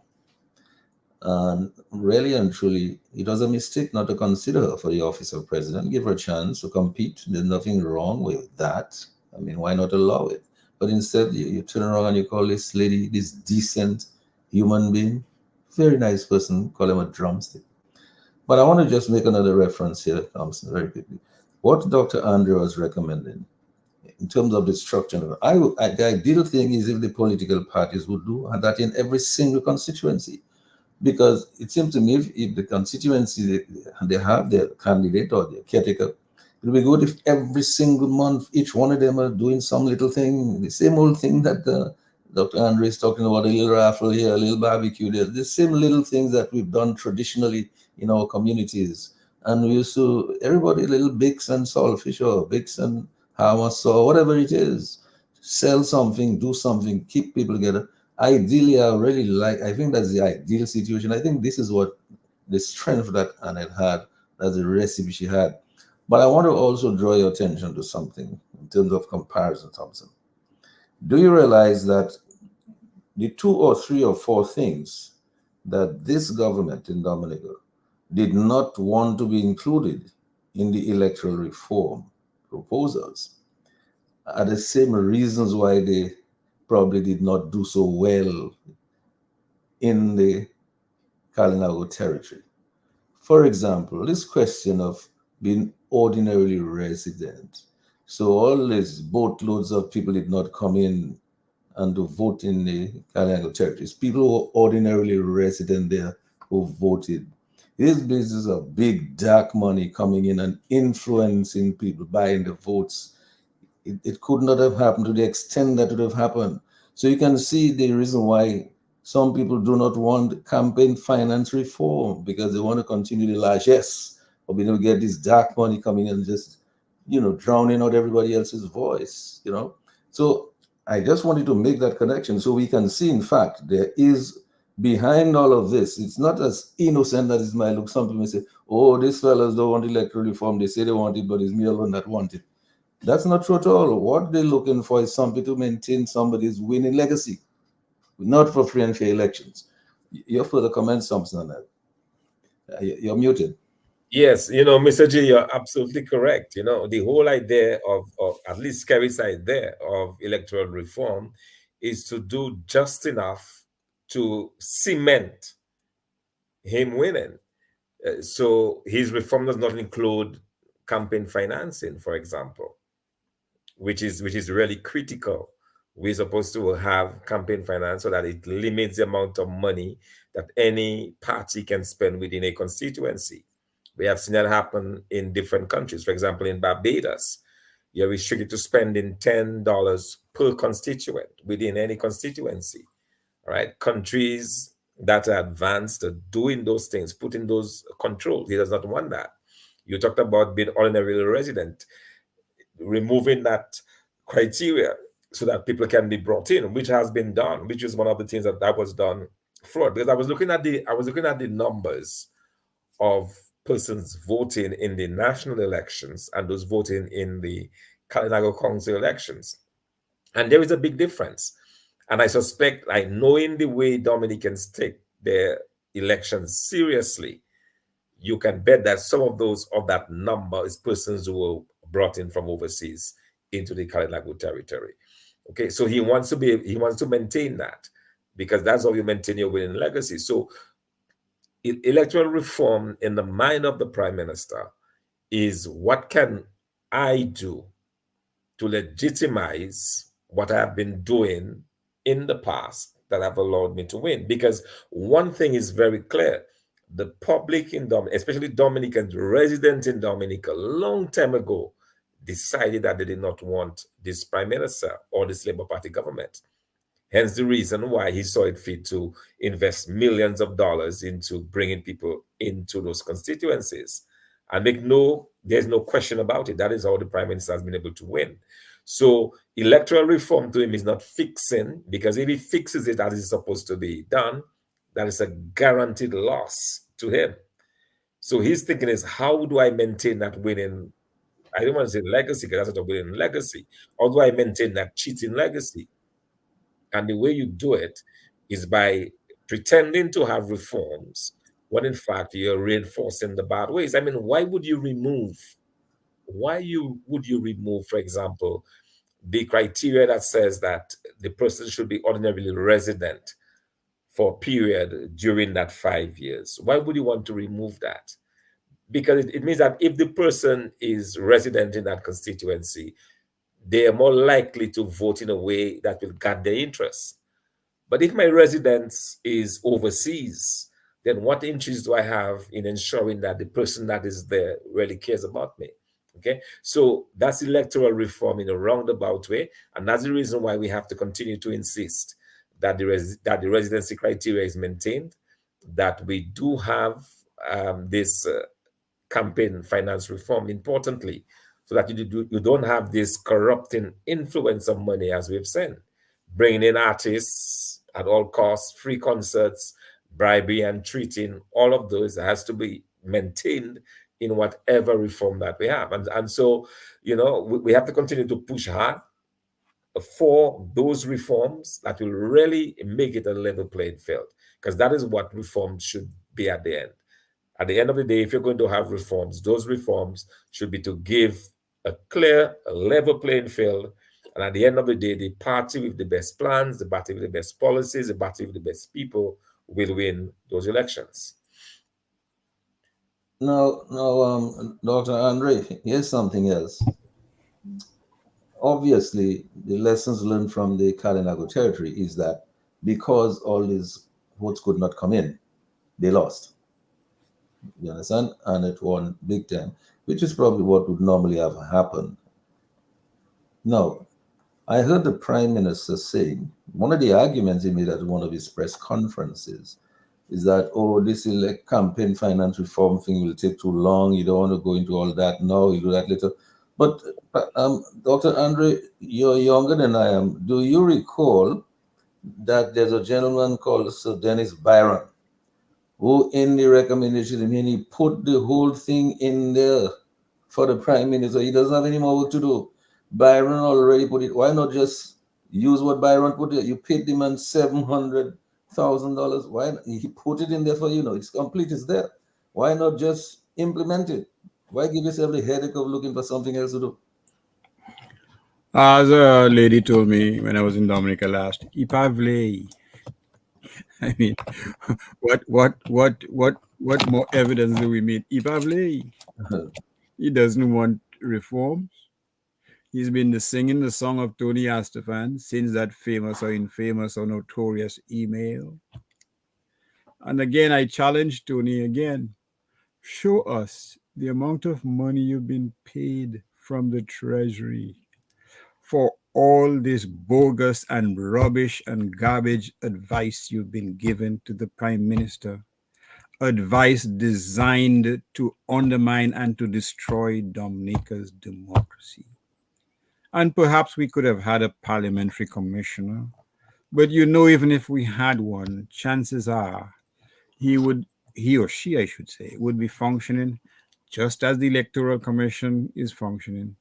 [SPEAKER 1] And really and truly, it was a mistake not to consider her for the office of president. Give her a chance to compete. There's nothing wrong with that. I mean, why not allow it? But instead, you turn around and you call this lady, this decent human being, very nice person, call him a drumstick. But I want to just make another reference here, Thompson, very quickly. What Dr. Andre was recommending in terms of the structure, the ideal thing is if the political parties would do that in every single constituency. Because it seems to me if the constituency they have their candidate or their caretaker, it would be good if every single month each one of them are doing some little thing, the same old thing that Dr. Andre is talking about, a little raffle here, a little barbecue there, the same little things that we've done traditionally in our communities. And we used to, everybody, little bix and saltfish or bix and hummus or whatever it is, sell something, do something, keep people together. Ideally, I think that's the ideal situation. I think this is what the strength that Annette had, that's the recipe she had. But I want to also draw your attention to something in terms of comparison, Thompson. Do you realize that the 2 or 3 or 4 things that this government in Dominica did not want to be included in the electoral reform proposals are the same reasons why they probably did not do so well in the Kalinago territory. For example, this question of being ordinarily resident. So all these boatloads of people did not come in and to vote in the Kalinago territories. People who were ordinarily resident there who voted. This business of big dark money coming in and influencing people, buying the votes, it could not have happened to the extent that it would have happened. So you can see the reason why some people do not want campaign finance reform, because they want to continue the largesse of being able to get this dark money coming in and just drowning out everybody else's voice. So I just wanted to make that connection so we can see, in fact, there is behind all of this. It's not as innocent as it might look. Some people may say, oh, these fellas don't want electoral reform. They say they want it, but it's me alone that want it. That's not true at all. What they're looking for is something to maintain somebody's winning legacy, not for free and fair elections. Your further comments, Thompson, on that? You're muted.
[SPEAKER 3] Yes, Mr. G, you're absolutely correct. The whole idea of at least Kerry's idea of electoral reform is to do just enough to cement him winning. So his reform does not include campaign financing, for example, which is really critical. We're supposed to have campaign finance so that it limits the amount of money that any party can spend within a constituency. We have seen that happen in different countries. For example, in Barbados, you're restricted to spending $10 per constituent within any constituency. All right, countries that are advanced are doing those things, putting those controls. He does not want that. You talked about being ordinary resident, removing that criteria so that people can be brought in, which has been done, which is one of the things that was done fraud. Because I was looking at the numbers of persons voting in the national elections and those voting in the Kalinago Council elections. And there is a big difference. And I suspect, knowing the way Dominicans take their elections seriously, you can bet that some of that number is persons who were brought in from overseas into the Kalinago territory. Okay, so he wants to maintain that, because that's how you maintain your winning legacy. So electoral reform in the mind of the Prime Minister is, what can I do to legitimize what I have been doing in the past that have allowed me to win? Because one thing is very clear: the public in Dominica, especially Dominicans resident in Dominica, long time ago decided that they did not want this Prime Minister or this Labour Party government. Hence the reason why he saw it fit to invest millions of dollars into bringing people into those constituencies. And there's no question about it. That is how the Prime Minister has been able to win. So electoral reform to him is not fixing, because if he fixes it as it's supposed to be done, that is a guaranteed loss to him. So his thinking is, how do I maintain that winning? I don't want to say legacy, because that's not a winning legacy. How do I maintain that cheating legacy? And the way you do it is by pretending to have reforms when in fact you're reinforcing the bad ways. I mean, why would you remove, for example, the criteria that says that the person should be ordinarily resident for a period during that 5 years? Why would you want to remove that? Because it means that if the person is resident in that constituency, they are more likely to vote in a way that will guard their interests. But if my residence is overseas, then what interest do I have in ensuring that the person that is there really cares about me? Okay, so that's electoral reform in a roundabout way, and that's the reason why we have to continue to insist that the residency criteria is maintained, that we do have this campaign finance reform, importantly, so that you don't have this corrupting influence of money, as we've seen, bringing in artists at all costs, free concerts, bribery and treating. All of those has to be maintained in whatever reform that we have. And so, we have to continue to push hard for those reforms that will really make it a level playing field, because that is what reform should be at the end. At the end of the day, if you're going to have reforms, those reforms should be to give a clear, level playing field. And at the end of the day, the party with the best plans, the party with the best policies, the party with the best people will win those elections.
[SPEAKER 1] Now, Dr. Andre, here's something else. Obviously, the lessons learned from the Kalinago territory is that because all these votes could not come in, they lost. You understand? And it won big time, which is probably what would normally have happened. Now, I heard the Prime Minister saying, one of the arguments he made at one of his press conferences is that, this campaign finance reform thing will take too long. You don't want to go into all that now, you do that later. But Dr. Andre, you're younger than I am. Do you recall that there's a gentleman called Sir Dennis Byron, who in the recommendation, I mean, he put the whole thing in there for the prime minister. He doesn't have any more work to do. Byron already put it. Why not just use what Byron put there? You paid the man $700,000. Why he put it in there for you? Know it's complete. It's there. Why not just implement it? Why give yourself the headache of looking for something else to do?
[SPEAKER 2] As a lady told me when I was in Dominica last, Ipavle. I mean, what more evidence do we need? Ipavle. He doesn't want reforms. He's been singing the song of Tony Astafan since that famous or infamous or notorious email. And again, I challenge Tony again. Show us the amount of money you've been paid from the Treasury for all this bogus and rubbish and garbage advice you've been given to the Prime Minister. Advice designed to undermine and to destroy Dominica's democracy. And perhaps we could have had a parliamentary commissioner. But even if we had one, chances are he or she, I should say, would be functioning just as the Electoral Commission is functioning,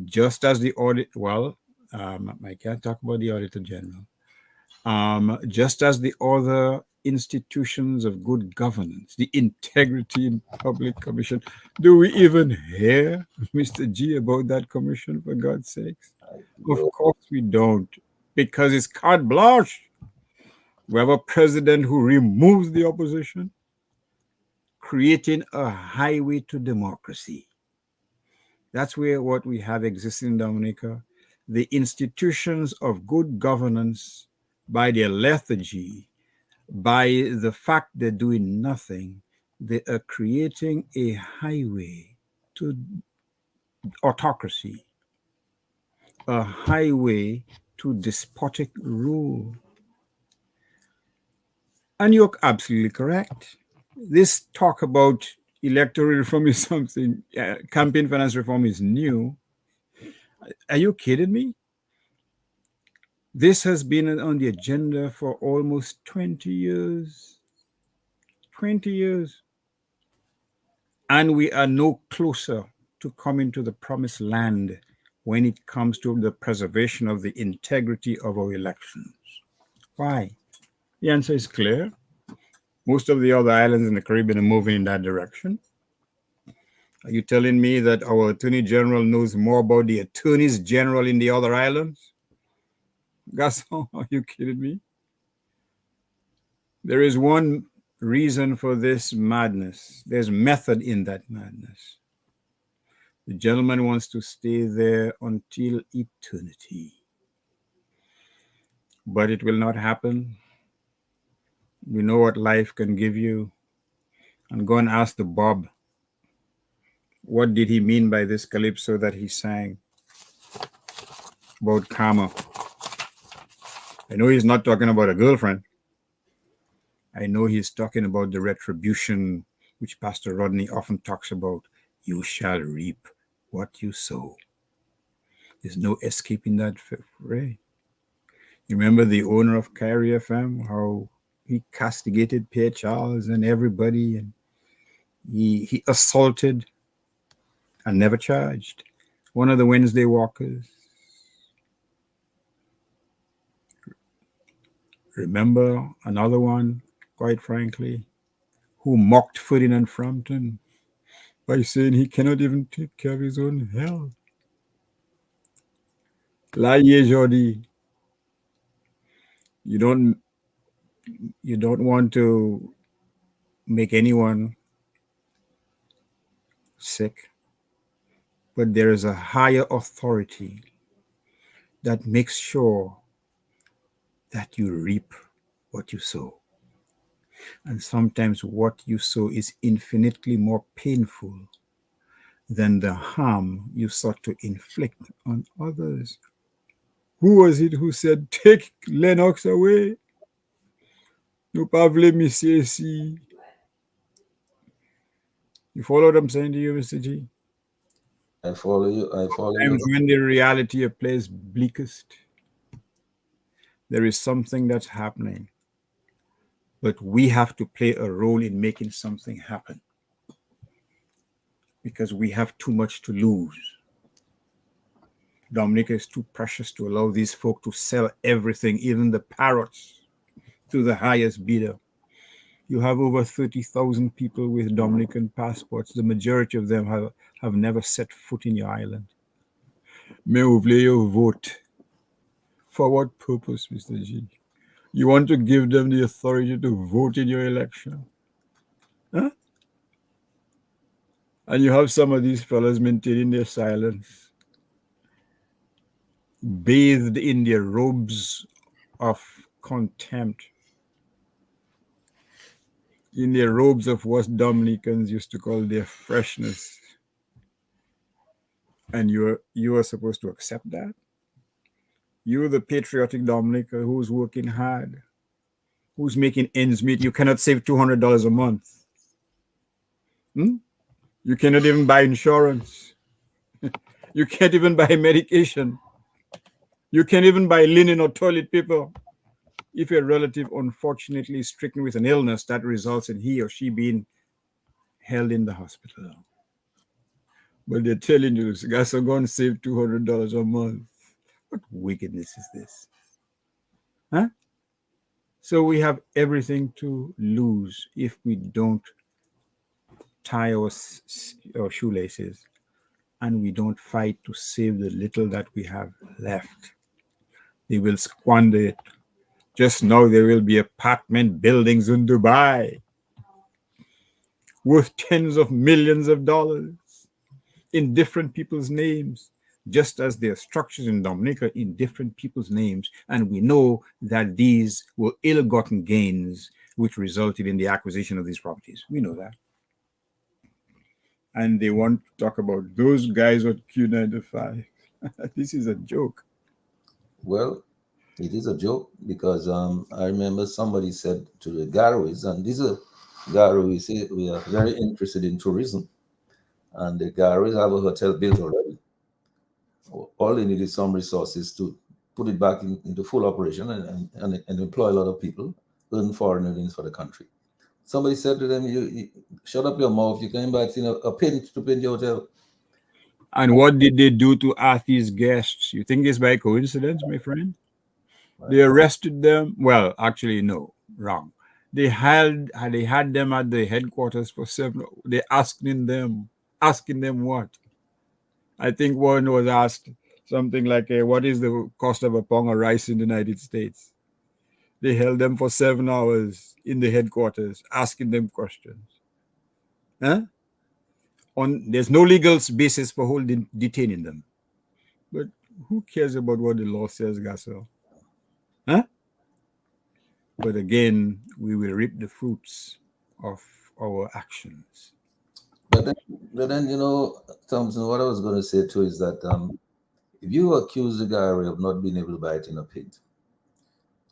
[SPEAKER 2] just as the audit, I can't talk about the Auditor General, just as the other institutions of good governance, the Integrity in Public Commission. Do we even hear, Mr. G, about that commission, for God's sakes? Of course we don't, because it's carte blanche. We have a president who removes the opposition, creating a highway to democracy. That's where what we have existing in Dominica. The institutions of good governance, by their lethargy, by the fact they're doing nothing, they are creating a highway to autocracy, a highway to despotic rule. And you're absolutely correct. This talk about electoral reform is something, campaign finance reform is new. Are you kidding me? This has been on the agenda for almost 20 years. 20 years. And we are no closer to coming to the promised land when it comes to the preservation of the integrity of our elections. Why? The answer is clear. Most of the other islands in the Caribbean are moving in that direction. Are you telling me that our Attorney General knows more about the attorneys general in the other islands? Gaston, are you kidding me? There is one reason for this madness. There's method in that madness. The gentleman wants to stay there until eternity. But it will not happen. You know what life can give you. And go and ask the Bob, what did he mean by this calypso that he sang about karma? I know he's not talking about a girlfriend. I know he's talking about the retribution which Pastor Rodney often talks about. You shall reap what you sow. There's no escaping that fray. You remember the owner of Carrier FM, how he castigated Pierre Charles and everybody, and he assaulted and never charged one of the Wednesday walkers. Remember another one, quite frankly, who mocked Ferdinand Frampton by saying he cannot even take care of his own health. Laye Jordi, you don't want to make anyone sick, but there is a higher authority that makes sure that you reap what you sow. And sometimes what you sow is infinitely more painful than the harm you sought to inflict on others. Who was it who said, take Lennox away? No pavle mi si. You follow what I'm saying to you, Mr. G?
[SPEAKER 1] I follow you. I follow you.
[SPEAKER 2] Times when the reality appears bleakest, there is something that's happening, but we have to play a role in making something happen because we have too much to lose. Dominica is too precious to allow these folk to sell everything, even the parrots, to the highest bidder. You have over 30,000 people with Dominican passports. The majority of them have never set foot in your island. Mais vous voulez your vote. For what purpose, Mr. G? You want to give them the authority to vote in your election? Huh? And you have some of these fellas maintaining their silence, bathed in their robes of contempt, in their robes of what Dominicans used to call their freshness. And you are supposed to accept that? You're the patriotic Dominica who's working hard, who's making ends meet. You cannot save $200 a month. You cannot even buy insurance. You can't even buy medication. You can't even buy linen or toilet paper. If your relative unfortunately is stricken with an illness that results in he or she being held in the hospital. But they're telling you, guys are going to save $200 a month. What wickedness is this? Huh? So we have everything to lose if we don't tie our shoelaces and we don't fight to save the little that we have left. They will squander it. Just now there will be apartment buildings in Dubai worth tens of millions of dollars in different people's names, just as there are structures in Dominica in different people's names. And we know that these were ill-gotten gains which resulted in the acquisition of these properties. We know that. And they want to talk about those guys at Q95. This is a joke.
[SPEAKER 1] Well, it is a joke because I remember somebody said to the Garois, and these are Garois, say we are very interested in tourism, and the Garois have a hotel built already. All they need is some resources to put it back into full operation and employ a lot of people, earn foreign earnings for the country. Somebody said to them, you shut up your mouth, you can invite a pint to paint your hotel.
[SPEAKER 2] And what did they do to Arthur's guests? You think it's by coincidence, my friend? They arrested them. Well, actually, no, wrong. They had them at the headquarters for several. They asking them what? I think one was asked something like, "What is the cost of a pound of rice in the United States?" They held them for 7 hours in the headquarters, asking them questions. Huh? There's no legal basis for detaining them. But who cares about what the law says, Gasso? Huh? But again, we will reap the fruits of our actions.
[SPEAKER 1] But then Thompson, what I was going to say too is that if you accuse the guy of not being able to buy it in a pit,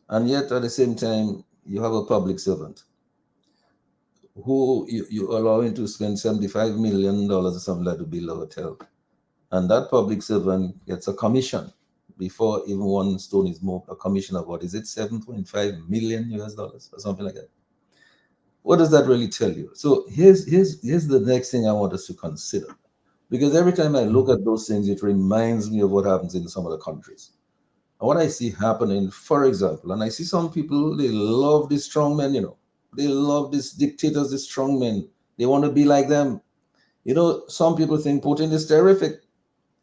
[SPEAKER 1] and yet at the same time you have a public servant who you allow him to spend $75 million or something like to build a hotel, and that public servant gets a commission before even one stone is moved, a commission of what is it, $7.5 million or something like that. What does that really tell you? So here's the next thing I want us to consider, because every time I look at those things, it reminds me of what happens in some of the countries. And what I see happening, for example, and I see some people, they love these strong men, they love these dictators, these strong men. They want to be like them. Some people think Putin is terrific.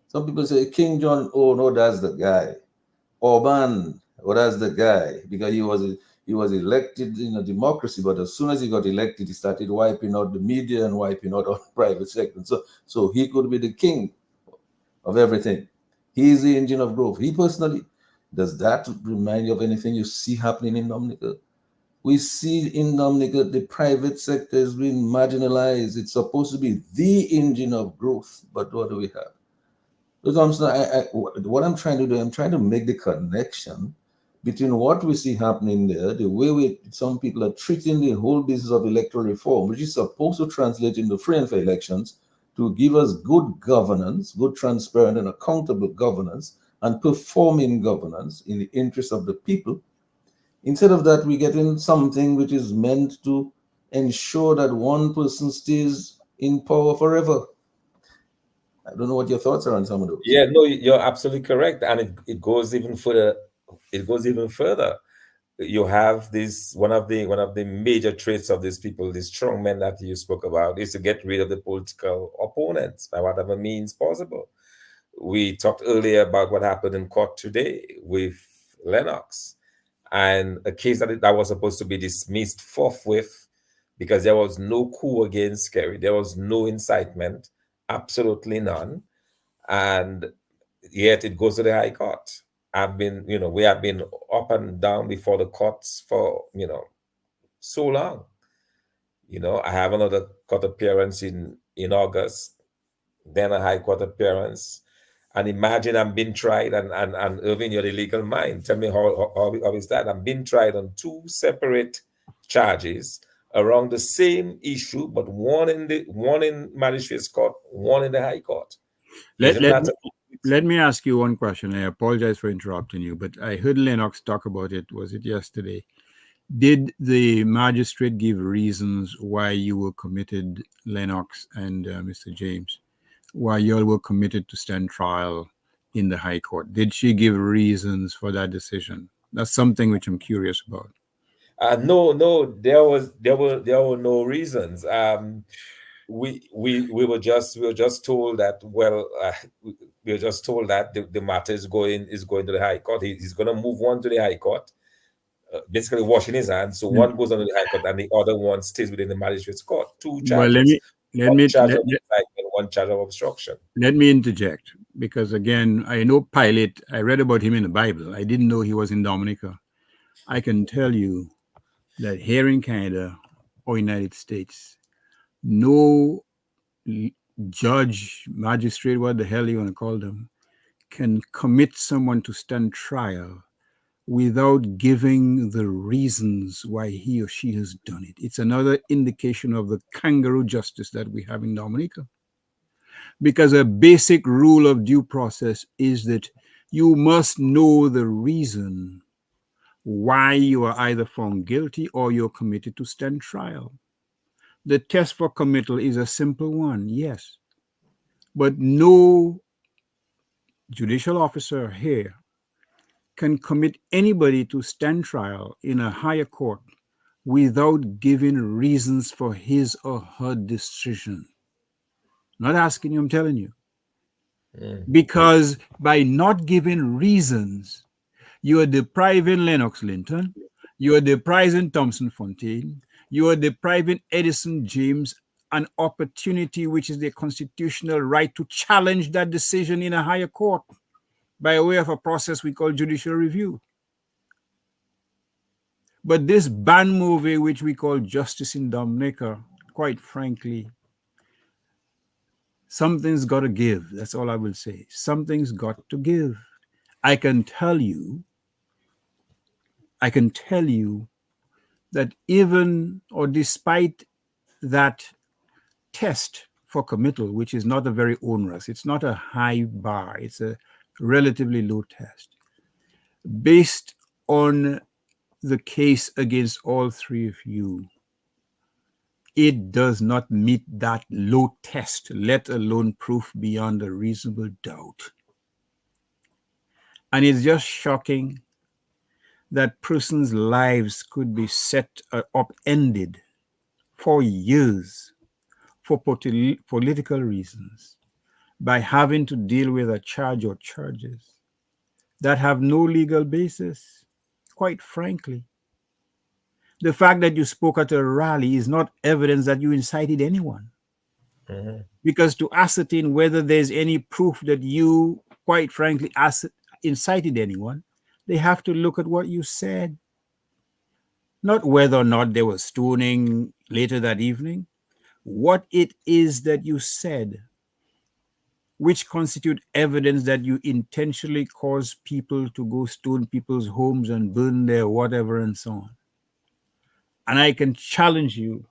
[SPEAKER 1] Some people say King John, oh no, that's the guy. Orban, oh, that's the guy, because he was elected in a democracy, but as soon as he got elected, he started wiping out the media and wiping out all the private sector. So he could be the king of everything. He is the engine of growth. He personally, does that remind you of anything you see happening in Dominica? We see in Dominica the private sector is being marginalized. It's supposed to be the engine of growth, but what do we have? So Thompson, what I'm trying to do, I'm trying to make the connection between what we see happening there, the way some people are treating the whole business of electoral reform, which is supposed to translate into free and fair elections, to give us good governance, good, transparent, and accountable governance, and performing governance in the interest of the people. Instead of that, we get in something which is meant to ensure that one person stays in power forever. I don't know what your thoughts are on some of those.
[SPEAKER 3] Yeah, no, you're absolutely correct, and it goes even further. It goes even further. You have this one of the major traits of these people, these strong men that you spoke about, is to get rid of the political opponents by whatever means possible. We talked earlier about what happened in court today with Lennox, and a case that was supposed to be dismissed forthwith because there was no coup against Kerry, there was no incitement, absolutely none, and yet it goes to the High Court. We have been up and down before the courts for so long. I have another court appearance in August, then a High Court appearance. And imagine I'm being tried, and Irving, you're the legal mind. Tell me how is that? I'm being tried on two separate charges around the same issue, but one in magistrate's court, one in the High Court.
[SPEAKER 2] Let,
[SPEAKER 3] Isn't
[SPEAKER 2] let,
[SPEAKER 3] that
[SPEAKER 2] let me ask you one question. I apologize for interrupting you, but I heard Lennox talk about it. Was it yesterday? Did the magistrate give reasons why you were committed, Lennox and Mr. James, why you all were committed to stand trial in the High Court? Did she give reasons for that decision? That's something which I'm curious about.
[SPEAKER 3] No, there were no reasons. We were just told that, well, we were just told that the matter is going to the High Court. He's going to move one to the High Court, basically washing his hands. So one goes on to the High Court, and the other one stays within the magistrate's court. Two
[SPEAKER 2] Well,
[SPEAKER 3] charges:
[SPEAKER 2] let
[SPEAKER 3] one
[SPEAKER 2] me
[SPEAKER 3] charge
[SPEAKER 2] let,
[SPEAKER 3] of incitement, one charge of obstruction.
[SPEAKER 2] let me interject, because again, I know Pilate. I read about him in the Bible. I didn't know he was in Dominica. I can tell you that here in Canada or United States, no judge, magistrate, what the hell you want to call them, can commit someone to stand trial without giving the reasons why he or she has done it. It's another indication of the kangaroo justice that we have in Dominica. Because a basic rule of due process is that you must know the reason why you are either found guilty or you're committed to stand trial. The test for committal is a simple one, yes. But no judicial officer here can commit anybody to stand trial in a higher court without giving reasons for his or her decision. Not asking you, I'm telling you. Because by not giving reasons, you are depriving Lennox Linton, you are depriving Thompson Fontaine, you are depriving Edison James an opportunity, which is their constitutional right, to challenge that decision in a higher court by way of a process we call judicial review. But this band movie, which we call Justice in Dominica, quite frankly, something's got to give. That's all I will say. Something's got to give. I can tell you that even or despite that test for committal, which is not a very onerous, it's not a high bar, it's a relatively low test, based on the case against all three of you, it does not meet that low test, let alone proof beyond a reasonable doubt. And it's just shocking that persons' lives could be set upended for years for political reasons by having to deal with a charge or charges that have no legal basis, quite frankly. The fact that you spoke at a rally is not evidence that you incited anyone. Because to ascertain whether there's any proof that you, quite frankly, incited anyone, they have to look at what you said. Not whether or not there was stoning later that evening. What it is that you said, which constitute evidence that you intentionally caused people to go stone people's homes and burn their whatever and so on. And I can challenge you,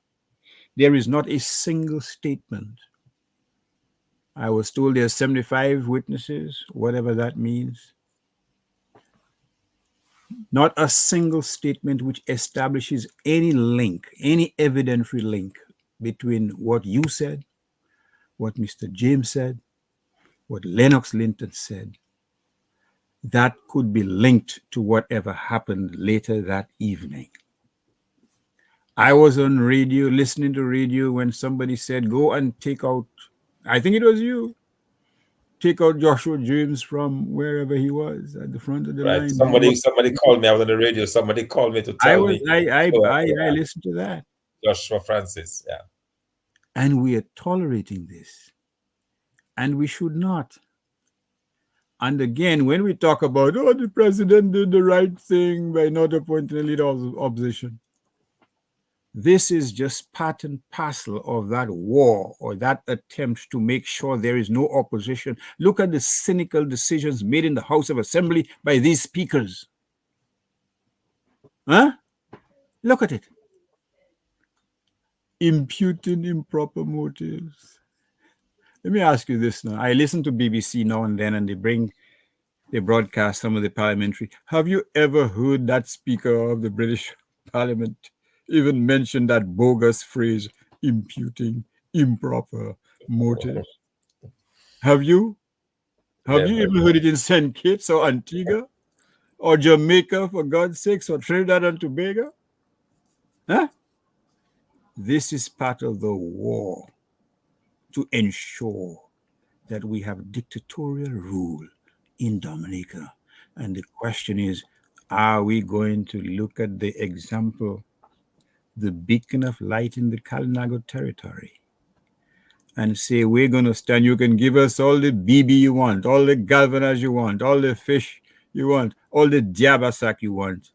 [SPEAKER 2] there is not a single statement I was told there are 75 witnesses, whatever that means. Not a single statement which establishes any link, any evidentiary link between what you said, what Mr. James said, what Lennox Linton said, that could be linked to whatever happened later that evening. I was on radio, listening to radio, when somebody said, go and take out, I think it was you, take out Joshua James from wherever he was at the front of the
[SPEAKER 3] Right.
[SPEAKER 2] line.
[SPEAKER 3] Somebody called me. I was on the radio. Somebody called me to tell me.
[SPEAKER 2] I listened to that.
[SPEAKER 3] Joshua Francis. Yeah.
[SPEAKER 2] And we are tolerating this. And we should not. And again, when we talk about, oh, the president did the right thing by not appointing a leader of opposition, this is just part and parcel of that war or that attempt to make sure there is no opposition. Look at the cynical decisions made in the House of Assembly by these speakers. Huh? Look at it. Imputing improper motives. Let me ask you this now. I listen to BBC now and then, and they broadcast some of the parliamentary. Have you ever heard that Speaker of the British Parliament even mention that bogus phrase, imputing improper motives? Have you? Have you even heard it in St. Kitts or Antigua or Jamaica, for God's sakes, or Trinidad and Tobago? Huh? This is part of the war to ensure that we have dictatorial rule in Dominica. And the question is, are we going to look at the example, the beacon of light in the Kalinago territory, and say, we're going to stand, you can give us all the BB you want, all the galvanized you want, all the fish you want, all the diabasak you want,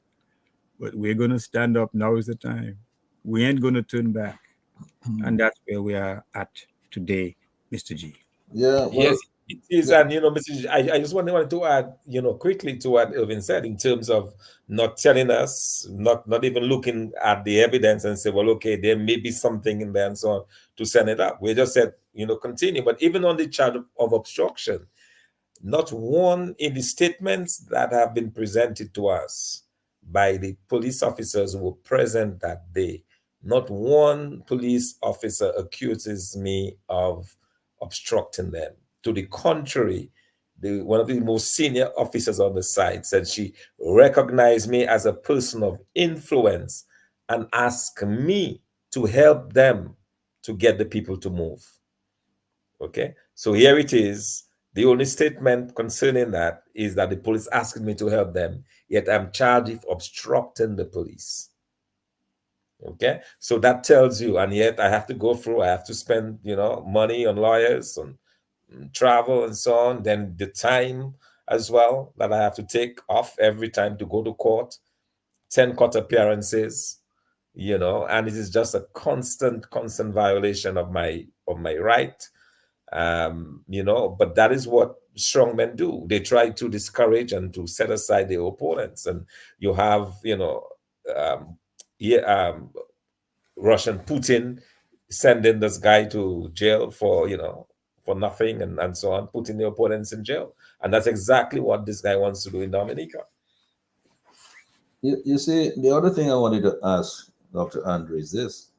[SPEAKER 2] but we're going to stand up, now is the time. We ain't going to turn back. And that's where we are at today, Mr. G.
[SPEAKER 1] Yeah, well,
[SPEAKER 3] Yes, it is. And, Mr. G, I just wanted to add, quickly to what Irvin said in terms of not telling us, not even looking at the evidence and say, well, okay, there may be something in there and so on to send it up. We just said, continue. But even on the charge of obstruction, not one in the statements that have been presented to us by the police officers who were present that day, not one police officer accuses me of obstructing them. To the contrary, one of the most senior officers on the site said she recognized me as a person of influence and asked me to help them to get the people to move. Okay, so here it is. The only statement concerning that is that the police asked me to help them, yet I'm charged with obstructing the police. Okay, so that tells you, and yet I have to go through, I have to spend, money on lawyers, on travel and so on, then the time as well that I have to take off every time to go to court, 10 court appearances, and it is just a constant violation of my right. But that is what strongmen do. They try to discourage and to set aside their opponents. And you have, Russian Putin sending this guy to jail for nothing and so on, putting the opponents in jail. And that's exactly what this guy wants to do in Dominica.
[SPEAKER 1] You see, the other thing I wanted to ask Dr. Andre is this.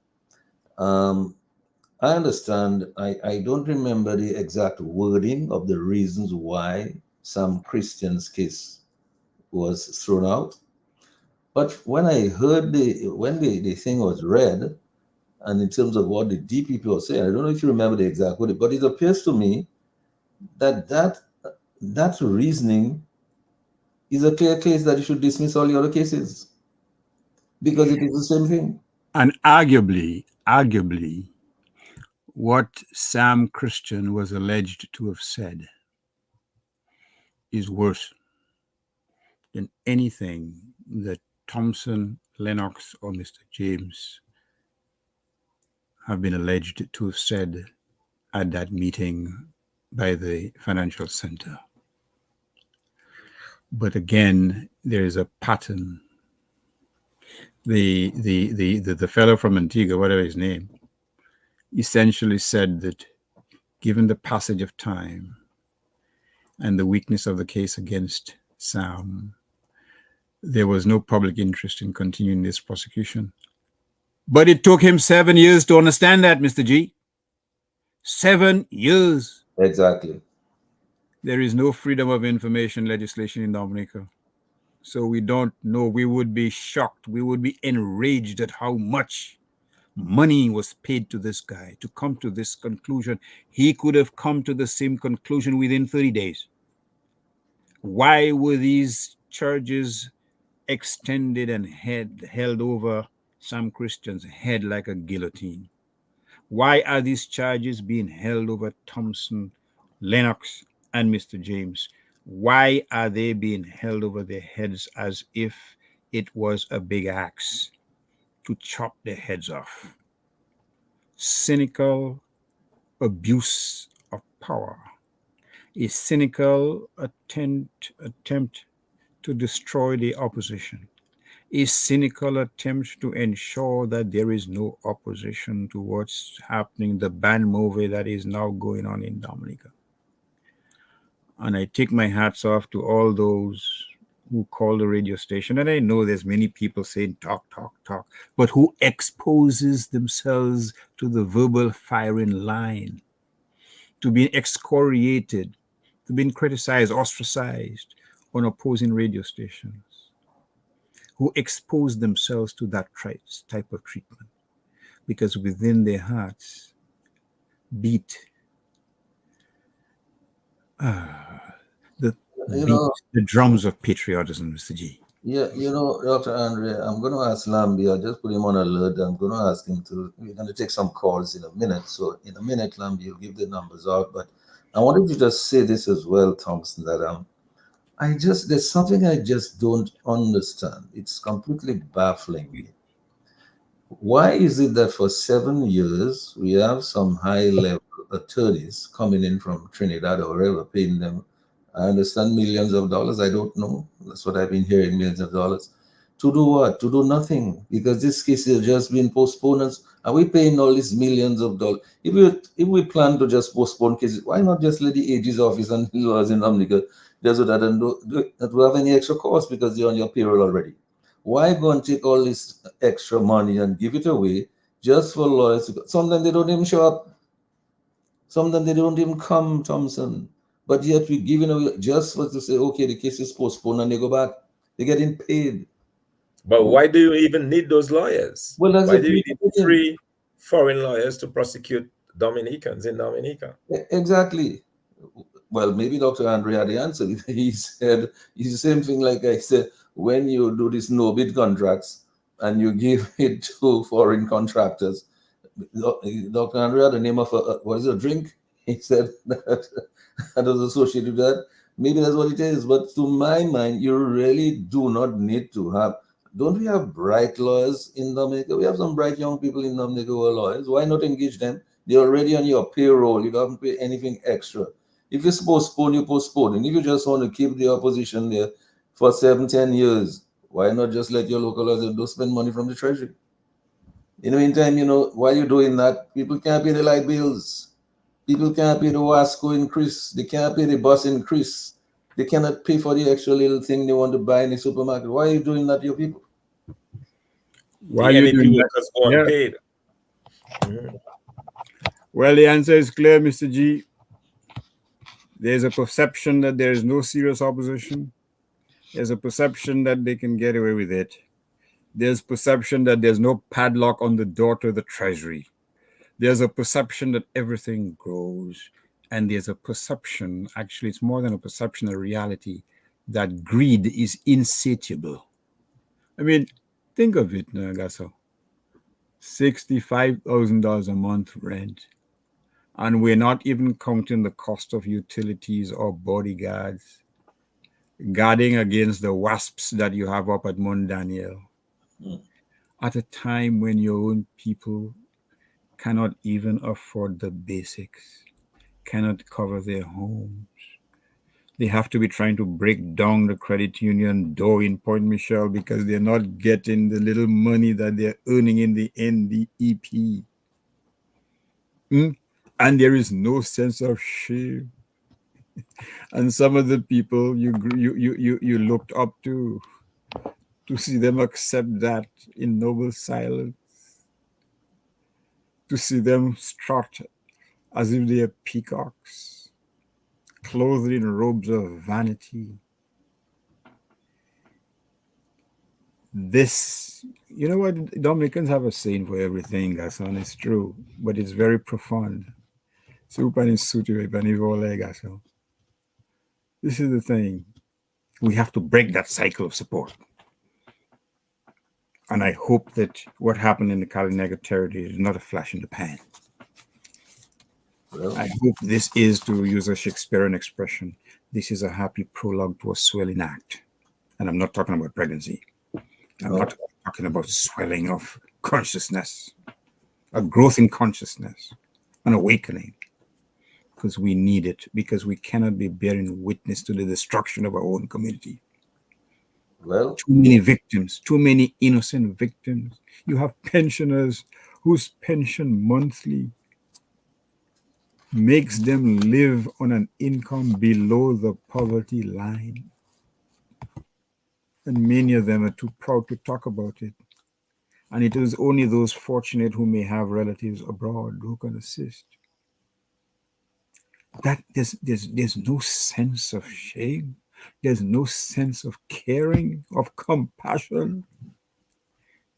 [SPEAKER 1] I understand, I don't remember the exact wording of the reasons why Sam Christian's case was thrown out. But when I heard when the thing was read, and in terms of what the DPP was saying, I don't know if you remember the exact wording, but it appears to me that reasoning is a clear case that you should dismiss all the other cases because it is the same thing.
[SPEAKER 2] And arguably, what Sam Christian was alleged to have said is worse than anything that Thompson, Lennox, or Mr. James have been alleged to have said at that meeting by the financial center. But again, there is a pattern. The fellow from Antigua, whatever his name, essentially said that given the passage of time and the weakness of the case against Sam, there was no public interest in continuing this prosecution. But it took him 7 years to understand that, Mr. G. 7 years.
[SPEAKER 1] Exactly.
[SPEAKER 2] There is no freedom of information legislation in Dominica. So we don't know. We would be shocked. We would be enraged at how much money was paid to this guy to come to this conclusion. He could have come to the same conclusion within 30 days. Why were these charges extended and held over Sam Christian's head like a guillotine? Why are these charges being held over Thompson, Lennox, and Mr. James? Why are they being held over their heads as if it was a big axe to chop their heads off? Cynical abuse of power, a cynical attempt to destroy the opposition, a cynical attempt to ensure that there is no opposition to what's happening, the ban movie that is now going on in Dominica. And I take my hats off to all those who call the radio station. And I know there's many people saying talk, but who exposes themselves to the verbal firing line, to being excoriated, to being criticized, ostracized on opposing radio stations, who expose themselves to that type of treatment because within their hearts beat the drums of patriotism, Mr. G.
[SPEAKER 1] Yeah, Dr. Andre, I'm going to ask Lambie. I just put him on alert. I'm going to ask him we're going to take some calls in a minute. So in a minute, Lambie, you'll give the numbers out. But I wanted to just say this as well, Thompson, that there's something I just don't understand. It's completely baffling me. Why is it that for 7 years, we have some high-level attorneys coming in from Trinidad or wherever, paying them, I understand, millions of dollars. I don't know. That's what I've been hearing, millions of dollars. To do what? To do nothing, because this case has just been postponed. Are we paying all these millions of dollars? If we plan to just postpone cases, why not just let the AG's office and the lawyers in Dominica just do that and not have any extra cost because they're on your payroll already? Why go and take all this extra money and give it away just for lawyers? Sometimes they don't even show up. Sometimes they don't even come, Thompson. But yet we're giving away just for to say, okay, the case is postponed and they go back. They're getting paid.
[SPEAKER 3] But why do you even need those lawyers?
[SPEAKER 1] Well,
[SPEAKER 3] why do you need 3 foreign lawyers to prosecute Dominicans in Dominica?
[SPEAKER 1] Exactly. Well, maybe Dr. Andre had the answer. He said, it's the same thing like I said, when you do these no-bid contracts and you give it to foreign contractors. Dr. Andre had the name of a drink? He said that was associated with that. Maybe that's what it is. But to my mind, you really do not need to have. Don't we have bright lawyers in Dominica? We have some bright young people in Dominica who are lawyers. Why not engage them? They're already on your payroll. You don't pay anything extra. If you postpone, you postpone. And if you just want to keep the opposition there for 7-10 years, why not just let your local lawyers do spend money from the treasury? In the meantime, while you're doing that, people can't pay the light bills. People can't pay the Wasco increase. They can't pay the bus increase. They cannot pay for the extra little thing they want to buy in the supermarket. Why are you doing that to your people?
[SPEAKER 2] Why are you doing that?
[SPEAKER 3] Go unpaid.
[SPEAKER 2] Mm-hmm. Well, the answer is clear, Mr. G. There's a perception that there is no serious opposition. There's a perception that they can get away with it. There's perception that there's no padlock on the door to the treasury. There's a perception that everything grows. And there's a perception, actually it's more than a perception, a reality, that greed is insatiable. I mean, think of it, Gasso. $65,000 a month rent. And we're not even counting the cost of utilities or bodyguards, guarding against the wasps that you have up at Mount Daniel. At a time when your own people cannot even afford the basics, cannot cover their homes. They have to be trying to break down the credit union door in Point Michelle because they're not getting the little money that they're earning in the NDEP. And there is no sense of shame. And some of the people you looked up to see them accept that in noble silence, to see them strut as if they are peacocks, clothed in robes of vanity. This, you know what, Dominicans have a saying for everything, Gasson. It's true, but it's very profound. This is the thing. We have to break that cycle of support. And I hope that what happened in the Kalinega territory is not a flash in the pan.
[SPEAKER 1] Well,
[SPEAKER 2] I hope this is, to use a Shakespearean expression, this is a happy prologue to a swelling act. And I'm not talking about pregnancy. I'm not talking about swelling of consciousness, a growth in consciousness, an awakening. Because we need it, because we cannot be bearing witness to the destruction of our own community.
[SPEAKER 1] well,
[SPEAKER 2] Too many victims, too many innocent victims. You have pensioners whose pension monthly makes them live on an income below the poverty line. And many of them are too proud to talk about it. And it is only those fortunate who may have relatives abroad who can assist. That there's no sense of shame. There's no sense of caring, of compassion.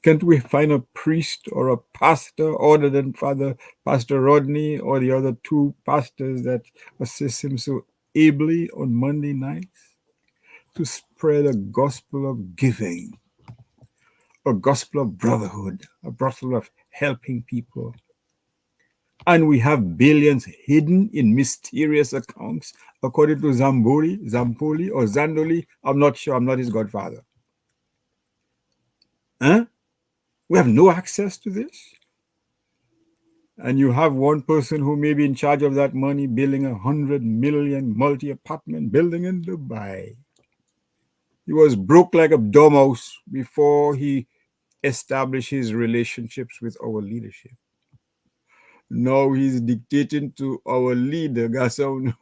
[SPEAKER 2] Can't we find a priest or a pastor other than Pastor Rodney or the other two pastors that assist him so ably on Monday nights to spread a gospel of giving, a gospel of brotherhood, a gospel of helping people? And we have billions hidden in mysterious accounts, according to Zampoli, or Zandoli. I'm not sure. I'm not his godfather. Huh? We have no access to this. And you have one person who may be in charge of that money building 100 million multi-apartment building in Dubai. He was broke like a dormouse before he established his relationships with our leadership. Now he's dictating to our leader, Gasson.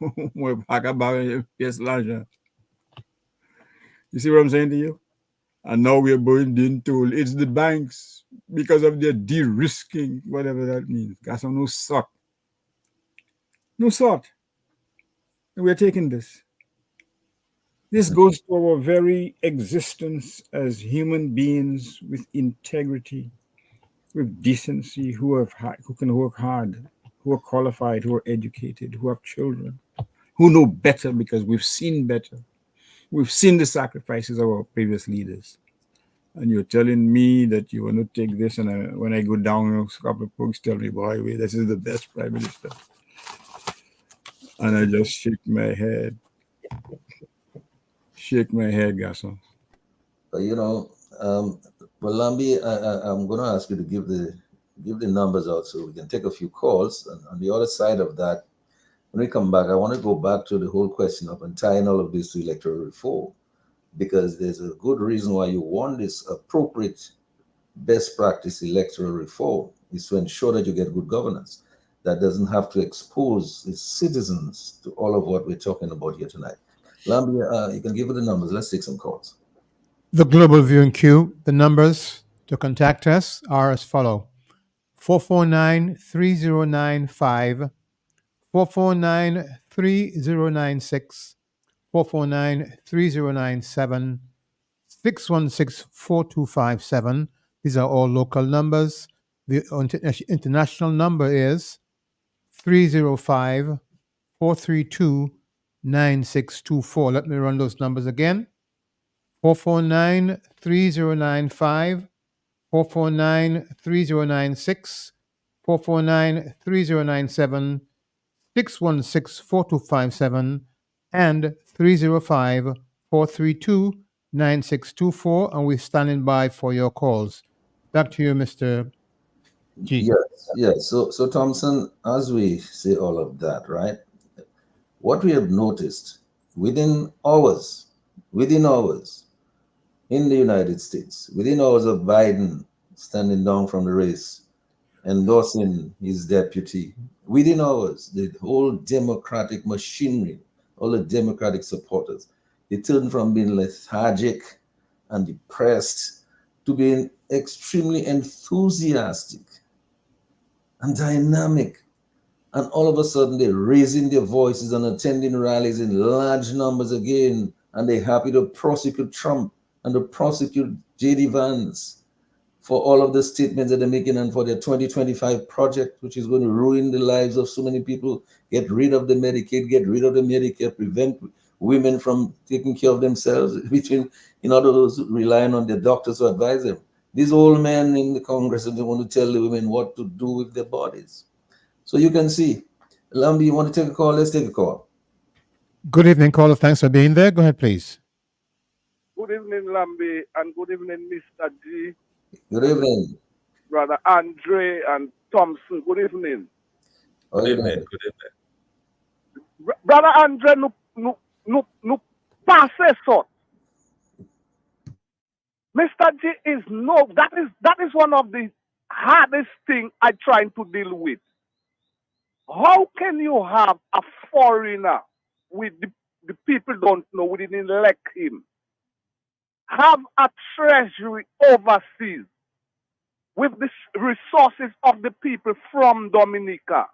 [SPEAKER 2] You see what I'm saying to you? And now we're being told it's the banks because of their de-risking, whatever that means. Gasson, no sort. No sort. And we're taking this. This goes to our very existence as human beings with integrity, with decency, who can work hard, who are qualified, who are educated, who have children, who know better because we've seen better. We've seen the sacrifices of our previous leaders. And you're telling me that you want to take this, and when I go down, a couple of folks tell me, boy, wait, this is the best prime minister. And I just shake my head. Shake my head, Gasson.
[SPEAKER 1] you know, well, Lambi, I'm going to ask you to give the numbers out so we can take a few calls. And on the other side of that, when we come back, I want to go back to the whole question of tying all of this to electoral reform, because there's a good reason why you want this appropriate best practice electoral reform is to ensure that you get good governance that doesn't have to expose its citizens to all of what we're talking about here tonight. Lambi, you can give it the numbers. Let's take some calls.
[SPEAKER 4] The Global Viewing Queue, the numbers to contact us are as follow: 449-3095, 449-3096, 449-3097, 616-4257. These are all local numbers. The international number is 305-432-9624. Let me run those numbers again. 449-3095, 449-3096, 449-3097, 616-4257, and 305-432-9624. And we're standing by for your calls. Back to you, Mr. G.
[SPEAKER 1] Yes. So Thompson, as we say all of that, right? What we have noticed within hours in the United States, within hours of Biden standing down from the race, endorsing his deputy. Within hours, the whole Democratic machinery, all the Democratic supporters, they turned from being lethargic and depressed to being extremely enthusiastic and dynamic. And all of a sudden, they're raising their voices and attending rallies in large numbers again. And they're happy to prosecute Trump and to prosecute J.D. Vance for all of the statements that they're making and for their 2025 project, which is going to ruin the lives of so many people, get rid of the Medicaid, get rid of the Medicare, prevent women from taking care of themselves, between, in other words, relying on their doctors to advise them. These old men in the Congress, and they want to tell the women what to do with their bodies. So you can see, Lambi, you want to take a call? Let's take a call.
[SPEAKER 4] Good evening, caller. Thanks for being there. Go ahead, please.
[SPEAKER 5] Good evening, Lambi, and good evening, Mr. G,
[SPEAKER 1] Good evening.
[SPEAKER 5] Brother Andre and Thompson. Good evening.
[SPEAKER 1] How
[SPEAKER 3] Good
[SPEAKER 1] you
[SPEAKER 3] evening.
[SPEAKER 1] doing?
[SPEAKER 3] Good evening.
[SPEAKER 5] Brother Andre, no pass eso. Mr. G is no, that is one of the hardest thing I trying to deal with. How can you have a foreigner with the people don't know, we didn't elect him, have a treasury overseas with the resources of the people from Dominica,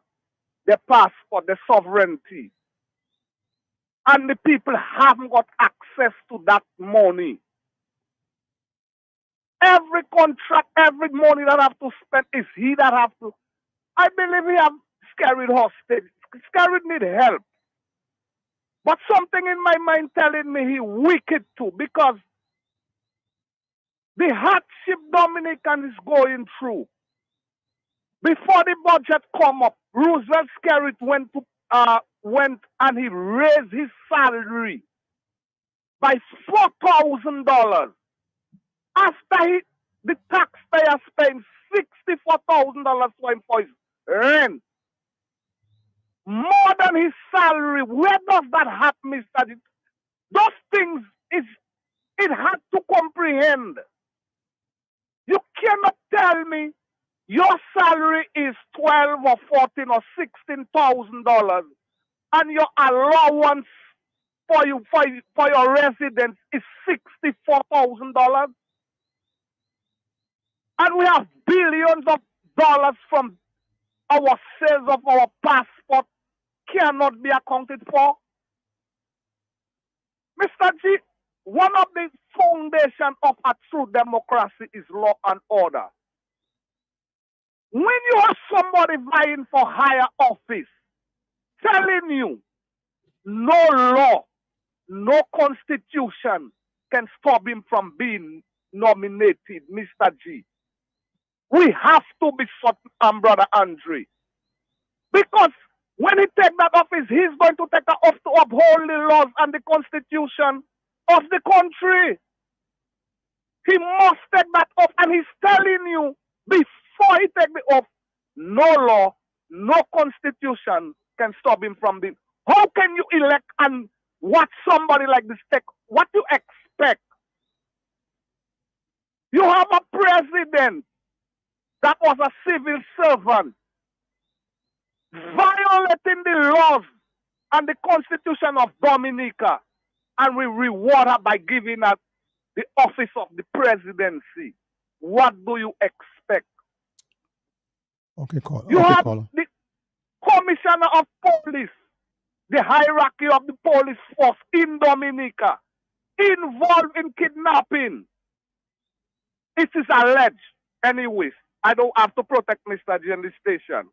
[SPEAKER 5] their passport, their sovereignty, and the people haven't got access to that money. Every contract, every money that I have to spend is he that have to. I believe he have Skerrit hostage. Skerrit need help. But something in my mind telling me he wicked too, because the hardship Dominican is going through. Before the budget come up, Roosevelt Skerrit went and he raised his salary by $4,000. After the taxpayer spent $64,000 for him for his rent, more than his salary. Where does that happen, Mr. G? Those things it had to comprehend. You cannot tell me your salary is $12 or $14 or $16,000, and your allowance for your residence is $64,000. And we have billions of dollars from our sales of our passport cannot be accounted for. Mr. G, one of the foundation of a true democracy is law and order. When you have somebody vying for higher office, telling you no law, no constitution can stop him from being nominated, Mr. G, we have to be certain, Brother Andre. Because when he takes that office, he's going to take that off to uphold the laws and the constitution of the country. He must take that off, and he's telling you before he takes the off, no law, no constitution can stop him from being. How can you elect and watch somebody like this take? What do you expect? You have a president that was a civil servant, violating the laws and the constitution of Dominica, and we reward her by giving her the office of the presidency. What do you expect?
[SPEAKER 4] Okay, caller.
[SPEAKER 5] You
[SPEAKER 4] Okay,
[SPEAKER 5] have
[SPEAKER 4] caller.
[SPEAKER 5] the commissioner of police, the hierarchy of the police force in Dominica, involved in kidnapping. It is alleged. Anyways, I don't have to protect Mr. G and the station.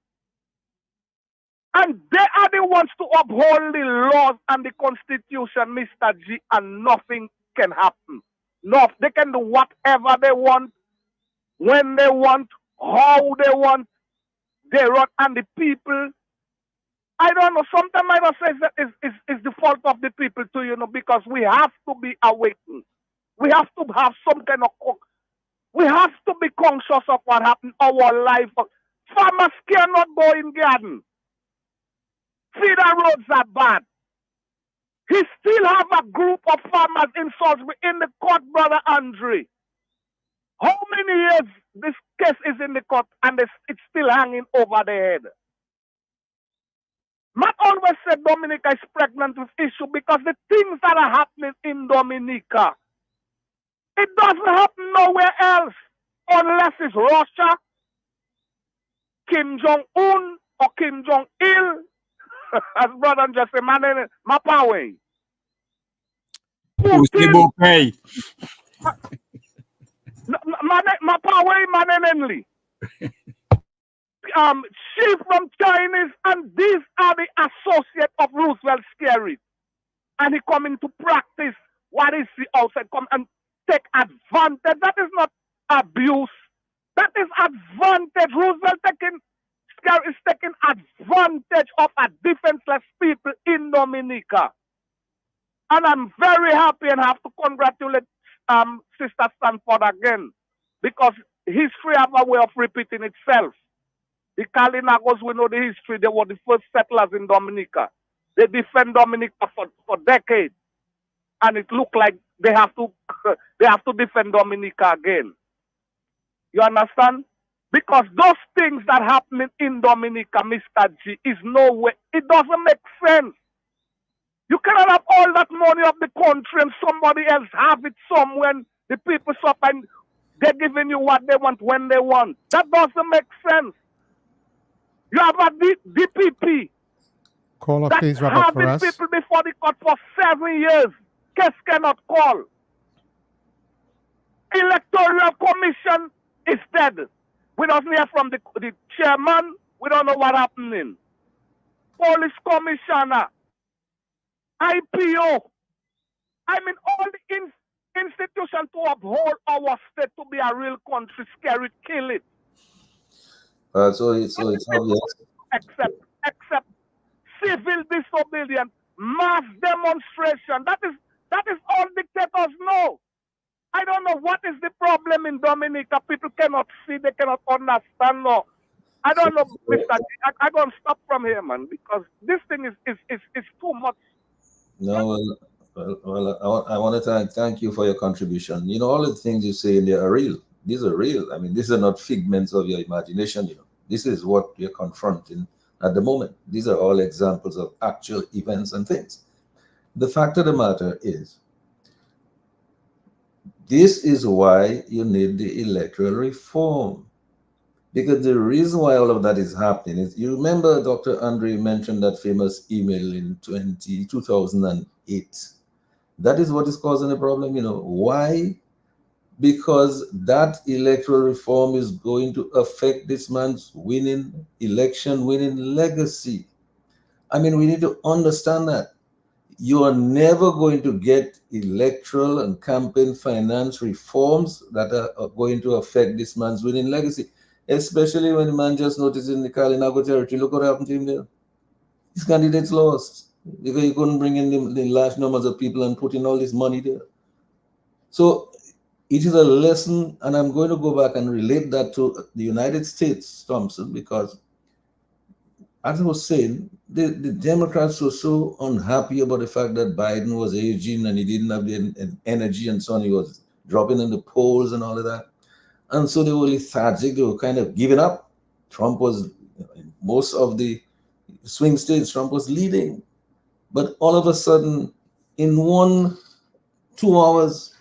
[SPEAKER 5] And they are the ones to uphold the laws and the constitution, Mr. G, and nothing can happen. No, they can do whatever they want, when they want, how they want. They run, and the people, I don't know, sometimes I don't say that it's the fault of the people too, you know, because we have to be awakened. We have to have some kind of, we have to be conscious of what happened in our life. Farmers cannot go in garden. Feeder roads are bad. He still have a group of farmers in Salisbury in the court, Brother Andre. How many years this case is in the court and it's still hanging over their head. Matt always said Dominica is pregnant with issue because the things that are happening in Dominica, it doesn't happen nowhere else unless it's Russia, Kim Jong-un, or Kim Jong-il, as brother just said, Mapawe.
[SPEAKER 2] Putin,
[SPEAKER 5] Mapawe Manenenli. She from Chinese, and these are the associates of Roosevelt Scary. And he come into practice what is the outside, come and take advantage. That is not abuse. That is advantage. Roosevelt is taking advantage of a defenseless people in Dominica. And I'm very happy and have to congratulate Sister Stanford again, because history have a way of repeating itself. The Kalinagos, we know the history. They were the first settlers in Dominica. They defend Dominica for decades. And it looked like they have to defend Dominica again. You understand? Because those things that happening in Dominica, Mr. G, is no way. It doesn't make sense. You cannot have all that money of the country and somebody else have it somewhere and the people suffer and they're giving you what they want when they want. That doesn't make sense. You have a DPP
[SPEAKER 4] Caller,
[SPEAKER 5] that
[SPEAKER 4] please wrap up for
[SPEAKER 5] having
[SPEAKER 4] us.
[SPEAKER 5] people before the court for 7 years. Case cannot call. Electoral Commission is dead. We don't hear from the chairman. We don't know what happening. Police Commissioner, IPO. I mean, all the institutions to uphold our state to be a real country, scary, kill it.
[SPEAKER 1] So it's obvious.
[SPEAKER 5] Except civil disobedience, mass demonstration. That is all dictators know. I don't know what is the problem in Dominica. People cannot see, they cannot understand. No, I don't know, Mr. G. I'm going to stop from here, man, because this thing is too much.
[SPEAKER 1] No, well, I want to thank you for your contribution. You know, all the things you say in there are real. These are real. I mean, these are not figments of your imagination. You know, this is what you're confronting at the moment. These are all examples of actual events and things. The fact of the matter is, this is why you need the electoral reform. Because the reason why all of that is happening is, you remember Dr. Andre mentioned that famous email in 2008. That is what is causing the problem. You know, why? Because that electoral reform is going to affect this man's election winning legacy. I mean, we need to understand that. You are never going to get electoral and campaign finance reforms that are going to affect this man's winning legacy, especially when the man just noticed in the Kalinago territory. Look what happened to him there. His candidates lost because he couldn't bring in the large numbers of people and put in all this money there. So it is a lesson, and I'm going to go back and relate that to the United States, Thompson, because as I was saying, the Democrats were so unhappy about the fact that Biden was aging and he didn't have the energy and so on. He was dropping in the polls and all of that. And so they were lethargic. They were kind of giving up. Trump was, in most of the swing states, Trump was leading. But all of a sudden, in 1-2 hours,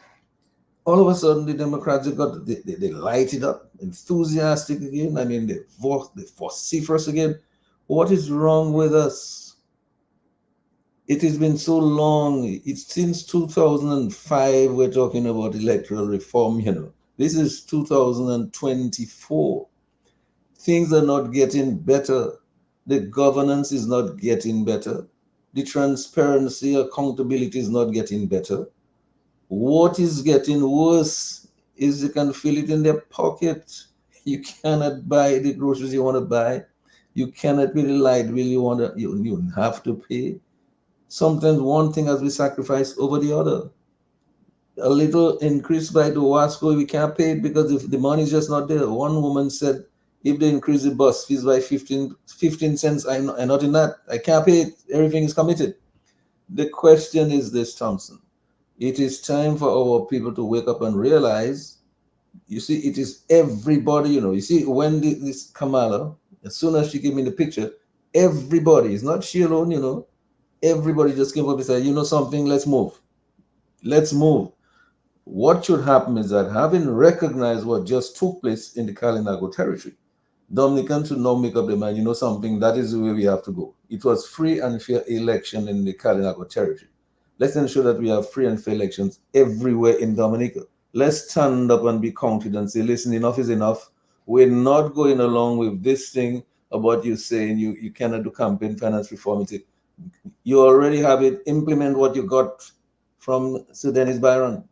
[SPEAKER 1] all of a sudden the Democrats they lighted up, enthusiastic again. I mean, they vociferous again. What is wrong with us? It has been so long. It's since 2005 we're talking about electoral reform, you know. This is 2024. Things are not getting better. The governance is not getting better. The transparency, accountability is not getting better. What is getting worse is you can feel it in their pocket. You cannot buy the groceries you want to buy. You cannot pay the light bill you have to pay. Sometimes one thing has to be sacrificed over the other. A little increase by the WASCO, we can't pay it because if the money is just not there. One woman said, if they increase the bus fees by 15 cents, I'm not in that. I can't pay it. Everything is committed. The question is this, Thompson. It is time for our people to wake up and realize You see, it is everybody, you see, when this Kamala, as soon as she came in the picture, everybody, it's not she alone, everybody just came up and said, something, let's move. Let's move. What should happen is that, having recognized what just took place in the Kalinago territory, Dominicans should now make up their mind, something, that is the way we have to go. It was free and fair election in the Kalinago territory. Let's ensure that we have free and fair elections everywhere in Dominica. Let's stand up and be counted and say, listen, enough is enough. We're not going along with this thing about you saying you cannot do campaign finance reform. You already have it. Implement what you got from Sir Dennis Byron.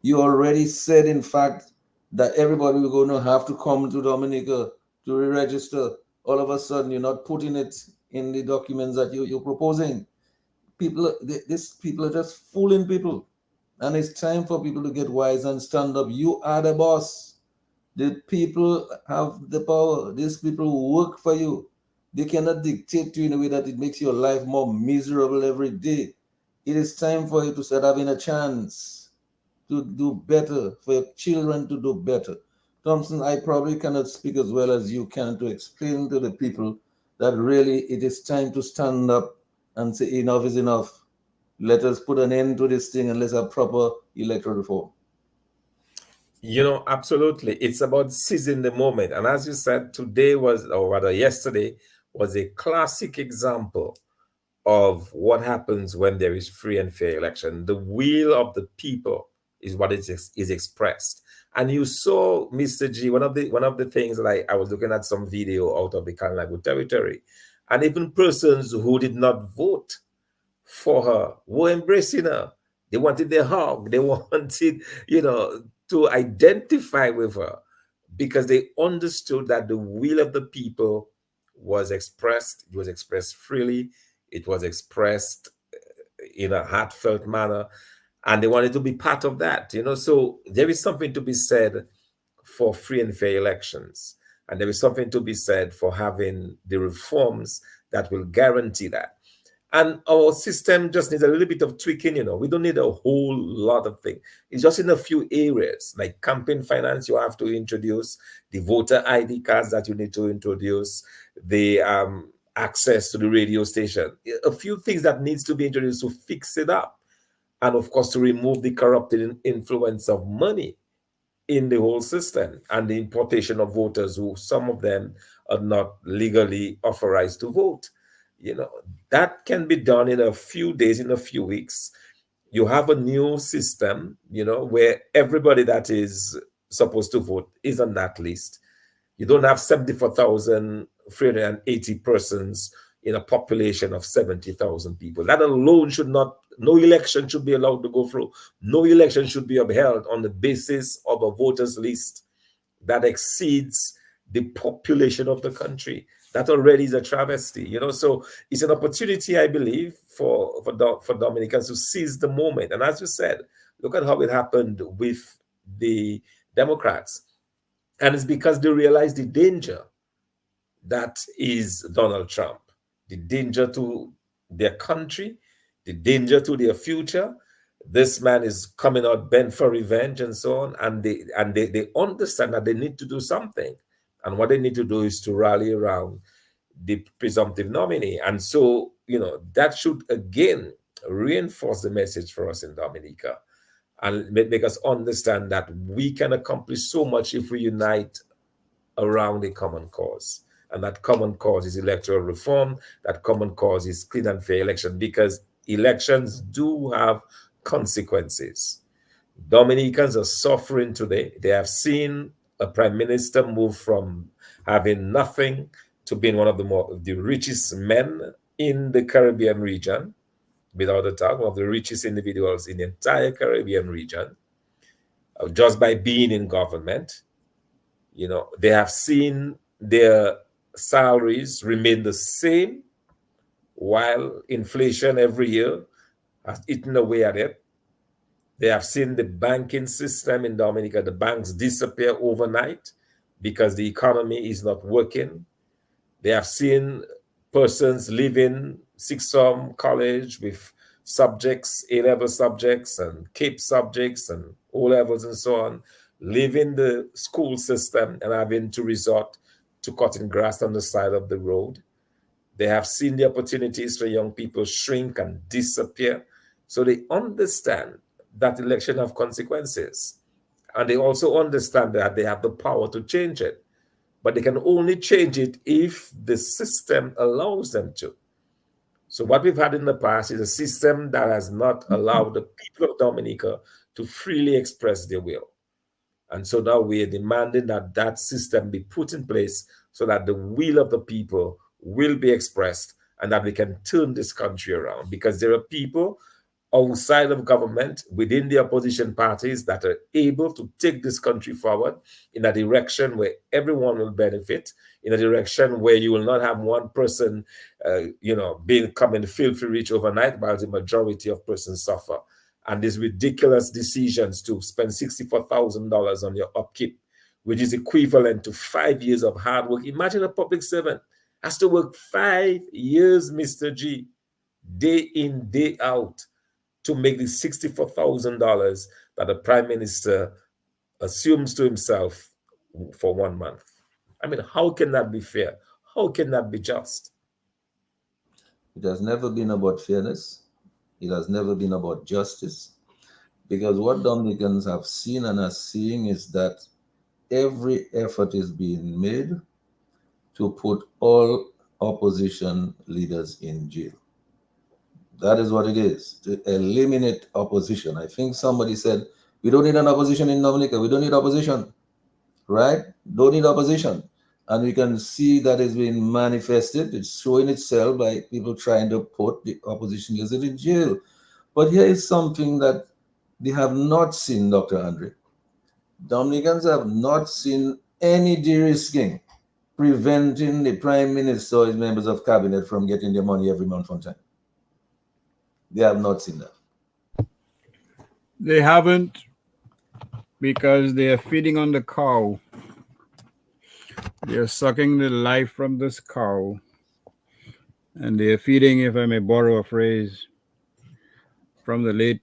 [SPEAKER 1] You already said, in fact, that everybody will going to have to come to Dominica to re-register. All of a sudden, you're not putting it in the documents that you're proposing. These people are just fooling people. And it's time for people to get wise and stand up. You are the boss. The people have the power. These people work for you. They cannot dictate to you in a way that it makes your life more miserable every day. It is time for you to start having a chance to do better, for your children to do better. Thompson, I probably cannot speak as well as you can to explain to the people that really it is time to stand up and say enough is enough. Let us put an end to this thing and let's have proper electoral reform.
[SPEAKER 3] Absolutely. It's about seizing the moment. And as you said, today was, or rather yesterday, was a classic example of what happens when there is free and fair election. The will of the people is what is expressed. And you saw, Mr. G, one of the things that I was looking at some video out of the Kalinago territory, and even persons who did not vote for her were embracing her. They wanted their hug. They wanted, to identify with her, because they understood that the will of the people was expressed. It was expressed freely. It was expressed in a heartfelt manner, and they wanted to be part of that. So there is something to be said for free and fair elections, and there is something to be said for having the reforms that will guarantee that. And our system just needs a little bit of tweaking. We don't need a whole lot of things. It's just in a few areas, like campaign finance. You have to introduce the voter ID cards that you need to introduce, the access to the radio station, a few things that needs to be introduced to fix it up, and of course to remove the corrupting influence of money in the whole system, and the importation of voters who, some of them, are not legally authorized to vote. That can be done in a few days, in a few weeks. You have a new system, where everybody that is supposed to vote is on that list. You don't have 74,380 persons in a population of 70,000 people. That alone no election should be allowed to go through. No election should be upheld on the basis of a voters list that exceeds the population of the country. That already is a travesty, So it's an opportunity, I believe, for Dominicans to seize the moment. And as you said, look at how it happened with the Democrats. And it's because they realized the danger that is Donald Trump, the danger to their country, the danger to their future. This man is coming out bent for revenge and so on. And they understand that they need to do something. And what they need to do is to rally around the presumptive nominee. And so, that should again reinforce the message for us in Dominica, and make us understand that we can accomplish so much if we unite around a common cause. And that common cause is electoral reform. That common cause is clean and fair election, because elections do have consequences. Dominicans are suffering today. They have seen a prime minister move from having nothing to being one of the richest men in the Caribbean region, without a doubt, one of the richest individuals in the entire Caribbean region, just by being in government. They have seen their salaries remain the same, while inflation every year has eaten away at it. They have seen the banking system in Dominica, the banks disappear overnight because the economy is not working. They have seen persons leaving sixth form college with subjects, A-level subjects and CAPE subjects and O-levels and so on, leaving the school system and having to resort to cutting grass on the side of the road. They have seen the opportunities for young people shrink and disappear. So they understand that election have consequences. And they also understand that they have the power to change it. But they can only change it if the system allows them to. So what we've had in the past is a system that has not allowed the people of Dominica to freely express their will. And so now we are demanding that that system be put in place so that the will of the people will be expressed and that we can turn this country around. Because there are people outside of government, within the opposition parties, that are able to take this country forward in a direction where everyone will benefit, in a direction where you will not have one person, becoming filthy rich overnight, while the majority of persons suffer. And these ridiculous decisions to spend $64,000 on your upkeep, which is equivalent to 5 years of hard work. Imagine a public servant has to work 5 years, Mr. G, day in, day out, to make the $64,000 that the Prime Minister assumes to himself for 1 month. I mean, how can that be fair? How can that be just?
[SPEAKER 1] It has never been about fairness. It has never been about justice. Because what Dominicans have seen and are seeing is that every effort is being made to put all opposition leaders in jail. That is what it is, to eliminate opposition. I think somebody said, we don't need an opposition in Dominica. We don't need opposition, right? Don't need opposition. And we can see that is being manifested. It's showing itself by people trying to put the opposition leaders in jail. But here is something that they have not seen, Dr. Andre. Dominicans have not seen any de-risking preventing the Prime Minister or his members of cabinet from getting their money every month on time. They have not seen that.
[SPEAKER 2] They haven't, because they are feeding on the cow. They are sucking the life from this cow. And they are feeding, if I may borrow a phrase from the late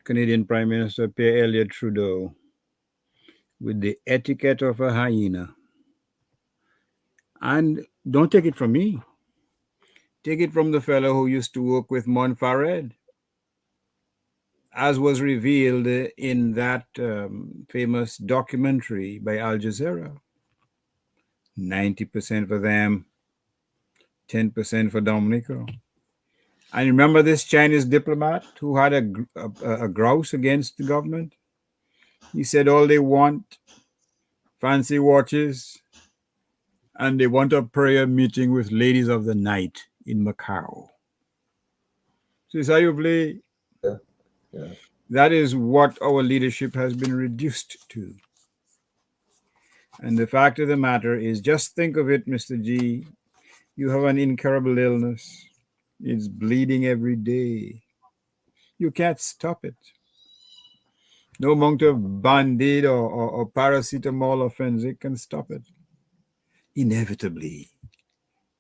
[SPEAKER 2] Canadian Prime Minister Pierre Elliott Trudeau, with the etiquette of a hyena. And don't take it from me. Take it from the fellow who used to work with Monfared, as was revealed in that famous documentary by Al Jazeera. 90% for them, 10% for Dominica. And remember this Chinese diplomat who had a grouse against the government? He said all they want, fancy watches, and they want a prayer meeting with ladies of the night in Macau. So how you play?
[SPEAKER 1] Yeah.
[SPEAKER 2] That is what our leadership has been reduced to. And the fact of the matter is, just think of it, Mr. G. You have an incurable illness. It's bleeding every day. You can't stop it. No amount of Band-Aid or paracetamol or Fensic can stop it. Inevitably,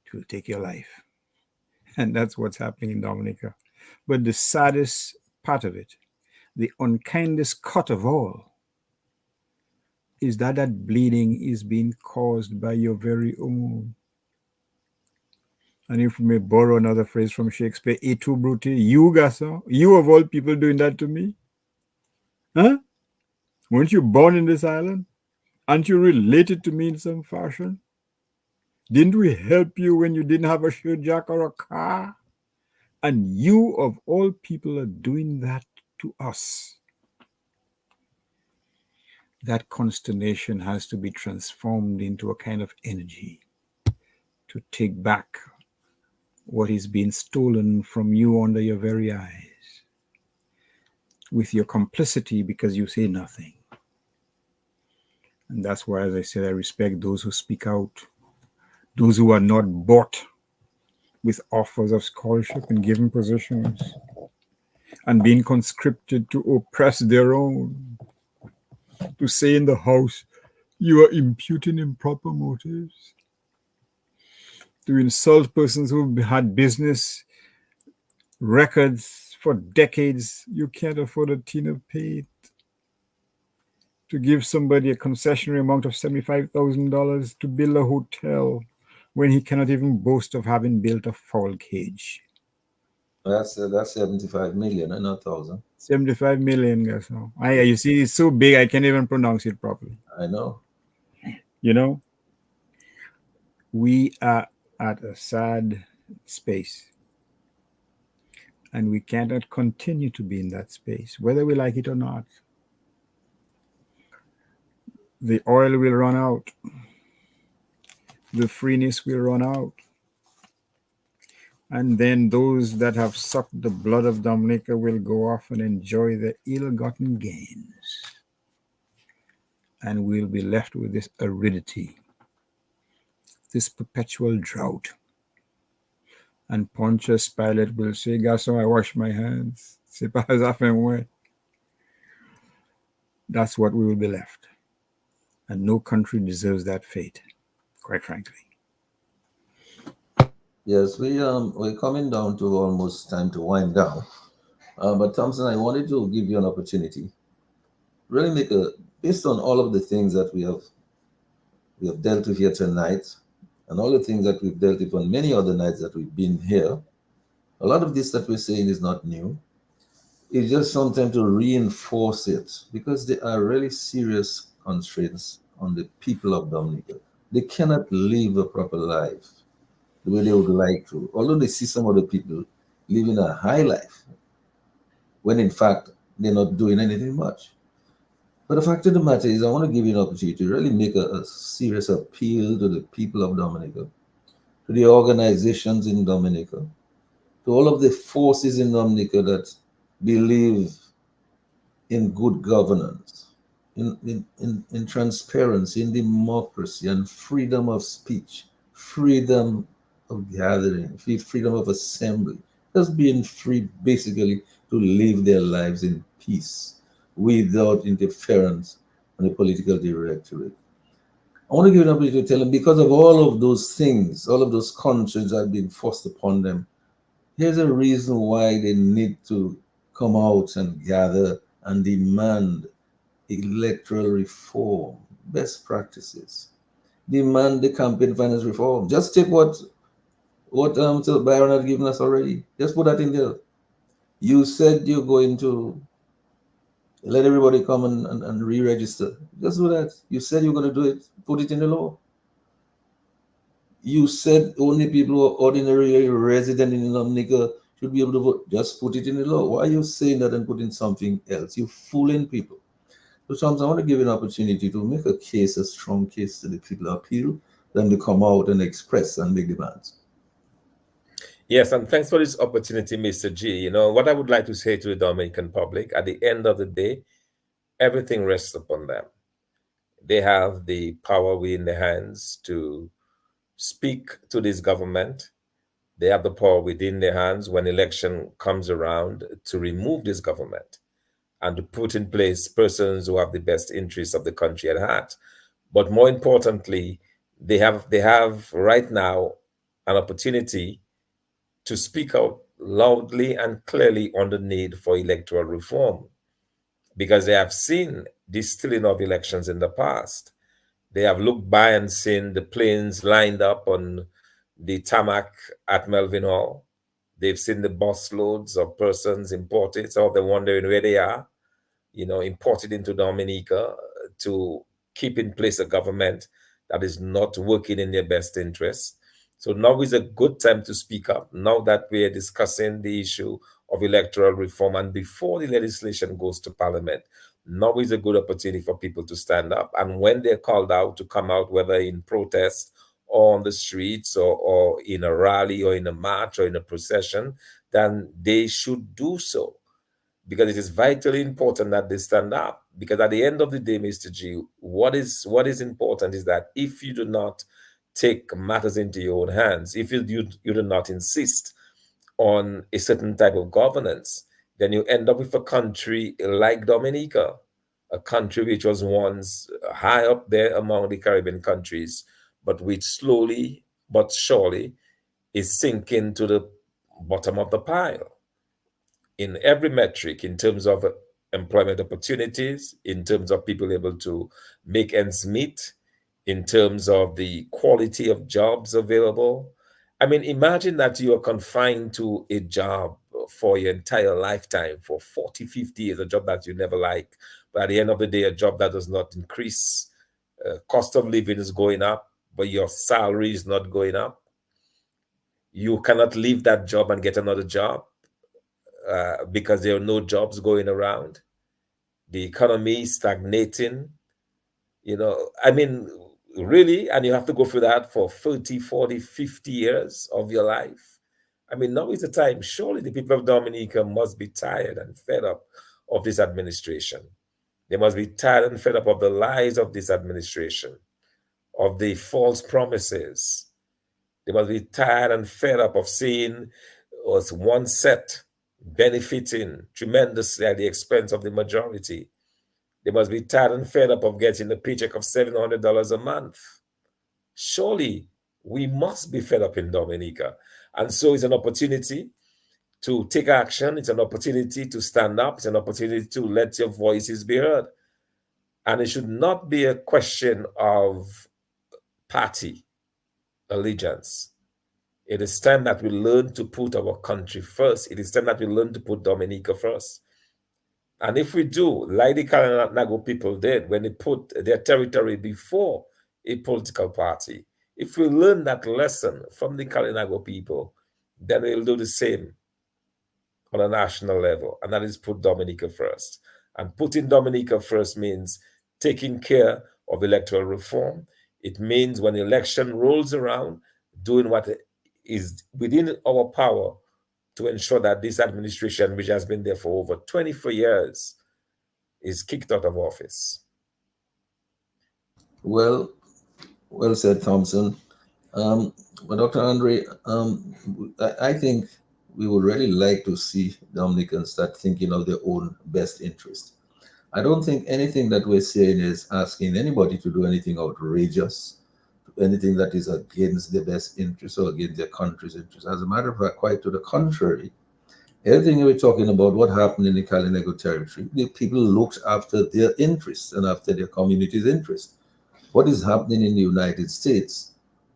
[SPEAKER 2] it will take your life. And that's what's happening in Dominica. But the saddest part of it, the unkindest cut of all, is that that bleeding is being caused by your very own. And if we may borrow another phrase from Shakespeare, et tu brute, you, Gaston, you of all people doing that to me? Huh? Weren't you born in this island? Aren't you related to me in some fashion? Didn't we help you when you didn't have a shirt jack or a car? And you of all people are doing that to us. That consternation has to be transformed into a kind of energy to take back what is being stolen from you under your very eyes, with your complicity because you say nothing. And that's why, as I said, I respect those who speak out, those who are not bought with offers of scholarship and given positions and being conscripted to oppress their own, to say in the House, you are imputing improper motives, to insult persons who've had business records for decades. You can't afford a tin of paint. to give somebody a concessionary amount of $75,000 to build a hotel when he cannot even boast of having built a fowl cage.
[SPEAKER 1] That's 75 million and not 1,000.
[SPEAKER 2] 75 million, guys. You see, it's so big I can't even pronounce it properly.
[SPEAKER 1] I know.
[SPEAKER 2] You know, we are at a sad space, and we cannot continue to be in that space, whether we like it or not. The oil will run out. The freeness will run out. And then those that have sucked the blood of Dominica will go off and enjoy the ill-gotten gains. And we'll be left with this aridity, this perpetual drought. And Pontius Pilate will say, Garçon, I wash my hands. C'est pas ça fait moi. That's what we will be left. And no country deserves that fate, quite frankly.
[SPEAKER 1] Yes, we're coming down to almost time to wind down. But Thompson, I wanted to give you an opportunity, really make based on all of the things that we have dealt with here tonight, and all the things that we've dealt with on many other nights that we've been here. A lot of this that we're saying is not new. It's just sometimes to reinforce it, because there are really serious constraints on the people of Dominica. They cannot live a proper life the way they would like to, although they see some other people living a high life, when in fact they're not doing anything much. But the fact of the matter is, I want to give you an opportunity to really make a serious appeal to the people of Dominica, to the organizations in Dominica, to all of the forces in Dominica that believe in good governance, in transparency, in democracy, and freedom of speech, freedom of gathering, freedom of assembly, just being free basically to live their lives in peace without interference on the political directorate. I want to give an opportunity to tell them, because of all of those things, all of those constraints that have been forced upon them, here's a reason why they need to come out and gather and demand electoral reform, best practices, demand the campaign finance reform. Just take what Mr. Byron had given us already. Just put that in there. You said you're going to let everybody come and re-register. Just do that. You said you're going to do it. Put it in the law. You said only people who are ordinarily resident in Dominica should be able to vote. Just put it in the law. Why are you saying that and putting something else? You're fooling people. So, Thompson, I want to give you an opportunity to make a case, a strong case to the people, appeal them to come out and express and make demands.
[SPEAKER 3] Yes, and thanks for this opportunity, Mr. G. You know, what I would like to say to the Dominican public, at the end of the day, everything rests upon them. They have the power within their hands to speak to this government. They have the power within their hands when election comes around to remove this government and to put in place persons who have the best interests of the country at heart. But more importantly, they have right now an opportunity to speak out loudly and clearly on the need for electoral reform, because they have seen the stealing of elections in the past. They have looked by and seen the planes lined up on the tarmac at Melvin Hall. They've seen the bus loads of persons imported. Some of them wondering where they are, imported into Dominica to keep in place a government that is not working in their best interest. So now is a good time to speak up, now that we are discussing the issue of electoral reform and before the legislation goes to Parliament. Now is a good opportunity for people to stand up. And when they're called out to come out, whether in protest or on the streets or in a rally or in a march or in a procession, then they should do so, because it is vitally important that they stand up. Because at the end of the day, Mr. G, what is important is that if you do not take matters into your own hands, if you do not insist on a certain type of governance, then you end up with a country like Dominica, a country which was once high up there among the Caribbean countries, but which slowly but surely is sinking to the bottom of the pile in every metric, in terms of employment opportunities, in terms of people able to make ends meet, in terms of the quality of jobs available. I mean, imagine that you are confined to a job for your entire lifetime, for 40, 50 years, a job that you never like. But at the end of the day, a job that does not increase. Cost of living is going up, but your salary is not going up. You cannot leave that job and get another job because there are no jobs going around. The economy is stagnating. I mean, really, and you have to go through that for 30, 40, 50 years of your life. I mean, now is the time. Surely the people of Dominica must be tired and fed up of this administration. They must be tired and fed up of the lies of this administration, of the false promises. They must be tired and fed up of seeing us one set benefiting tremendously at the expense of the majority. They must be tired and fed up of getting a paycheck of $700 a month. Surely we must be fed up in Dominica. And so it's an opportunity to take action. It's an opportunity to stand up. It's an opportunity to let your voices be heard. And it should not be a question of party allegiance. It is time that we learn to put our country first. It is time that we learn to put Dominica first. And if we do, like the Kalinago people did when they put their territory before a political party, if we learn that lesson from the Kalinago people, then we'll do the same on a national level, and that is put Dominica first. And putting Dominica first means taking care of electoral reform. It means when the election rolls around, doing what is within our power to ensure that this administration, which has been there for over 24 years, is kicked out of office.
[SPEAKER 1] Well said, Thompson. Well, Dr. Andre, I think we would really like to see Dominicans start thinking of their own best interest. I don't think anything that we're saying is asking anybody to do anything outrageous, anything that is against their best interest or against their country's interest. As a matter of fact, quite to the contrary, everything we're talking about, what happened in the Kalinago territory, the people looked after their interests and after their community's interests. What is happening in the United States,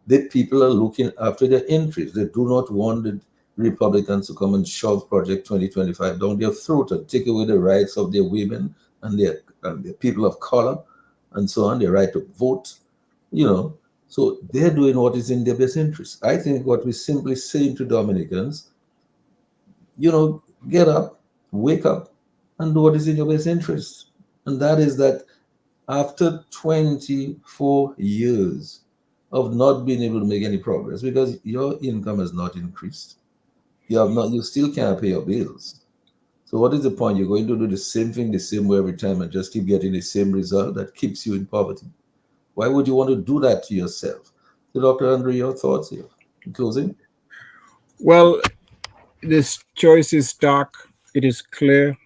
[SPEAKER 1] the people are looking after their interests. They do not want the Republicans to come and shove Project 2025 down their throat and take away the rights of their women and their people of color and so on, their right to vote, So they're doing what is in their best interest. I think what we're simply saying to Dominicans, get up, wake up, and do what is in your best interest. And that is that after 24 years of not being able to make any progress because your income has not increased, you still can't pay your bills. So what is the point? You're going to do the same thing the same way every time and just keep getting the same result that keeps you in poverty. Why would you want to do that to yourself? So Dr. Andre, your thoughts here in closing?
[SPEAKER 2] Well, this choice is stark. It is clear.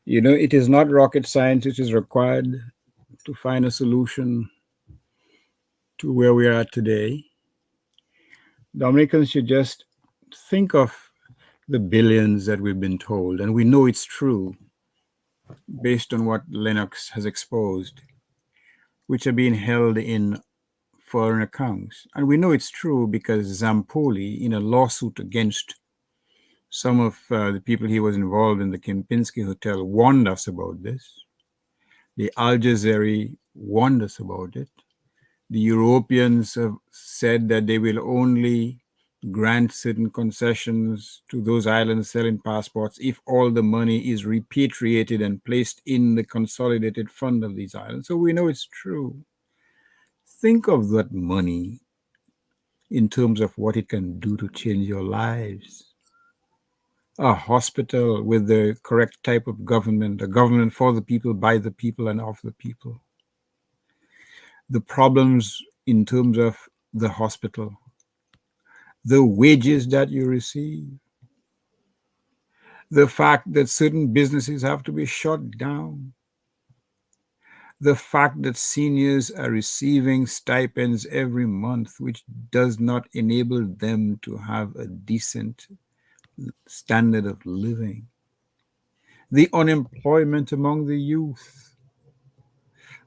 [SPEAKER 2] It is not rocket science. It is required to find a solution to where we are today. Dominicans should just think of the billions that we've been told, and we know it's true based on what Lennox has exposed, which are being held in foreign accounts. And we know it's true because Zampoli, in a lawsuit against some of the people he was involved in the Kempinski Hotel, warned us about this. The Al Jazeera warned us about it. The Europeans have said that they will only grant certain concessions to those islands selling passports if all the money is repatriated and placed in the consolidated fund of these islands. So we know it's true. Think of that money in terms of what it can do to change your lives. A hospital with the correct type of government, a government for the people, by the people, and of the people. The problems in terms of the hospital, the wages that you receive, the fact that certain businesses have to be shut down, the fact that seniors are receiving stipends every month, which does not enable them to have a decent standard of living. the unemployment among the youth,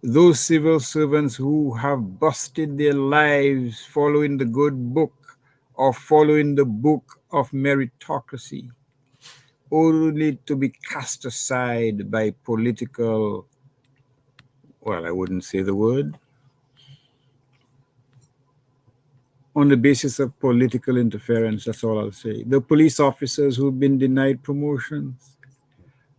[SPEAKER 2] those civil servants who have busted their lives following the good book or following the book of meritocracy, only to be cast aside by political, well, I wouldn't say the word, on the basis of political interference. That's all I'll say. The police officers who've been denied promotions,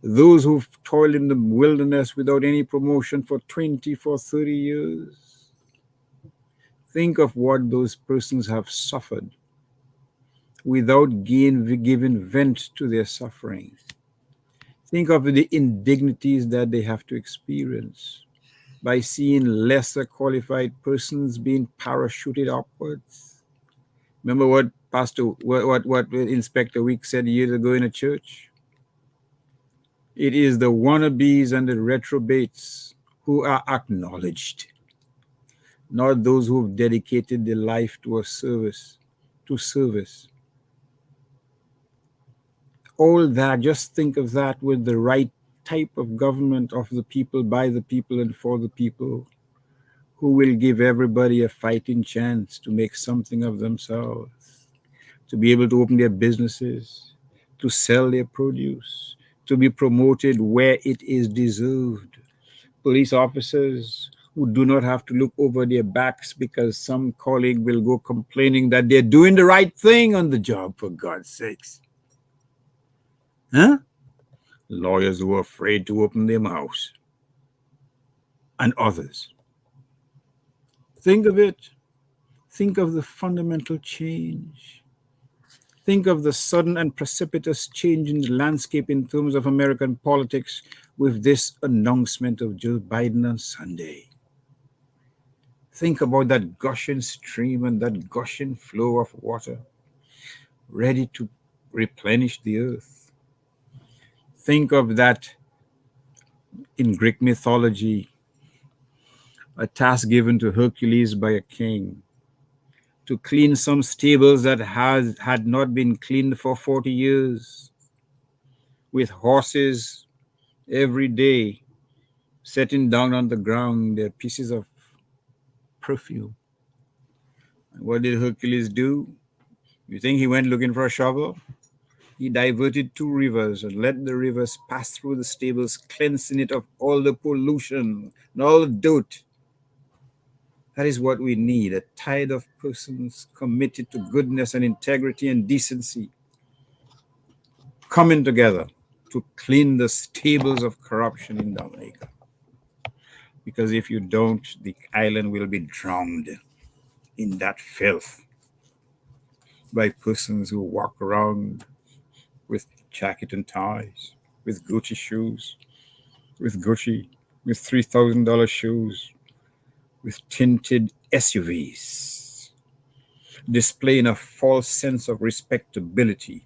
[SPEAKER 2] those who've toiled in the wilderness without any promotion for 20, for 30 years. Think of what those persons have suffered without giving vent to their suffering. Think of the indignities that they have to experience by seeing lesser qualified persons being parachuted upwards. Remember what what Inspector Week said years ago in a church? It is the wannabes and the retrobates who are acknowledged, not those who have dedicated their life to service. All that, just think of that with the right type of government of the people, by the people, and for the people, who will give everybody a fighting chance to make something of themselves, to be able to open their businesses, to sell their produce, to be promoted where it is deserved. Police officers who do not have to look over their backs because some colleague will go complaining that they're doing the right thing on the job, for God's sakes. Huh? Lawyers who are afraid to open their mouths, and others. Think of it. Think of the fundamental change. Think of the sudden and precipitous change in the landscape in terms of American politics with this announcement of Joe Biden on Sunday. Think about that gushing stream and that gushing flow of water ready to replenish the earth. Think of that in Greek mythology, a task given to Hercules by a king to clean some stables that had not been cleaned for 40 years, with horses every day setting down on the ground their pieces of perfume. And what did Hercules do? You think he went looking for a shovel? He diverted 2 rivers and let the rivers pass through the stables, cleansing it of all the pollution and all the dirt. That is what we need, a tide of persons committed to goodness and integrity and decency, coming together to clean the stables of corruption in Dominica. Because if you don't, the island will be drowned in that filth by persons who walk around with jacket and ties, with Gucci shoes, with $3,000 shoes, with tinted SUVs, displaying a false sense of respectability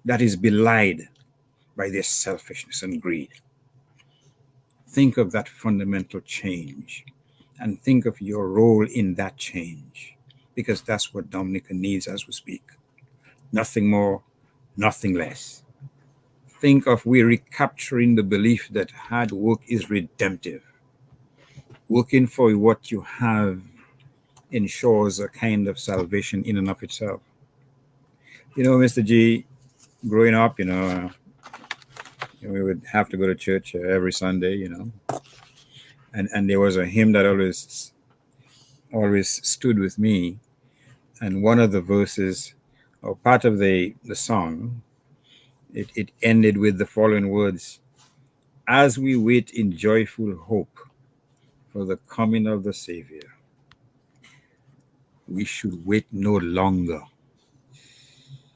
[SPEAKER 2] that is belied by their selfishness and greed. Think of that fundamental change and think of your role in that change, because that's what Dominica needs as we speak. Nothing more, nothing less. Think of we recapturing the belief that hard work is redemptive. Working for what you have ensures a kind of salvation in and of itself. You know, Mr. G, growing up, we would have to go to church every Sunday, and there was a hymn that always stood with me. And one of the verses, or part of the song, it ended with the following words: as we wait in joyful hope for the coming of the Savior, we should wait no longer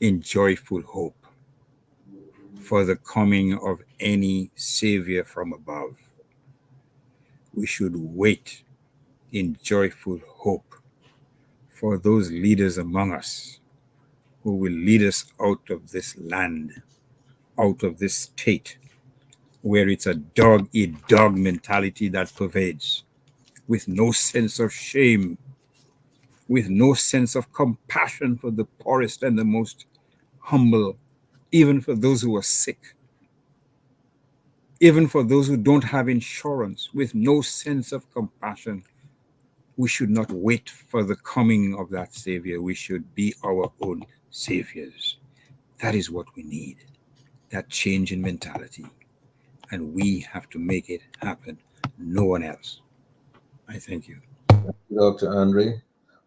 [SPEAKER 2] in joyful hope for the coming of any Savior from above. We should wait in joyful hope for those leaders among us who will lead us out of this land, out of this state, where it's a dog-eat-dog mentality that pervades, with no sense of shame, with no sense of compassion for the poorest and the most humble, even for those who are sick. even for those who don't have insurance, with no sense of compassion. We should not wait for the coming of that Savior. We should be our own saviors. That is what we need, that change in mentality. And we have to make it happen. No one else. I thank you.
[SPEAKER 1] Dr. Andre.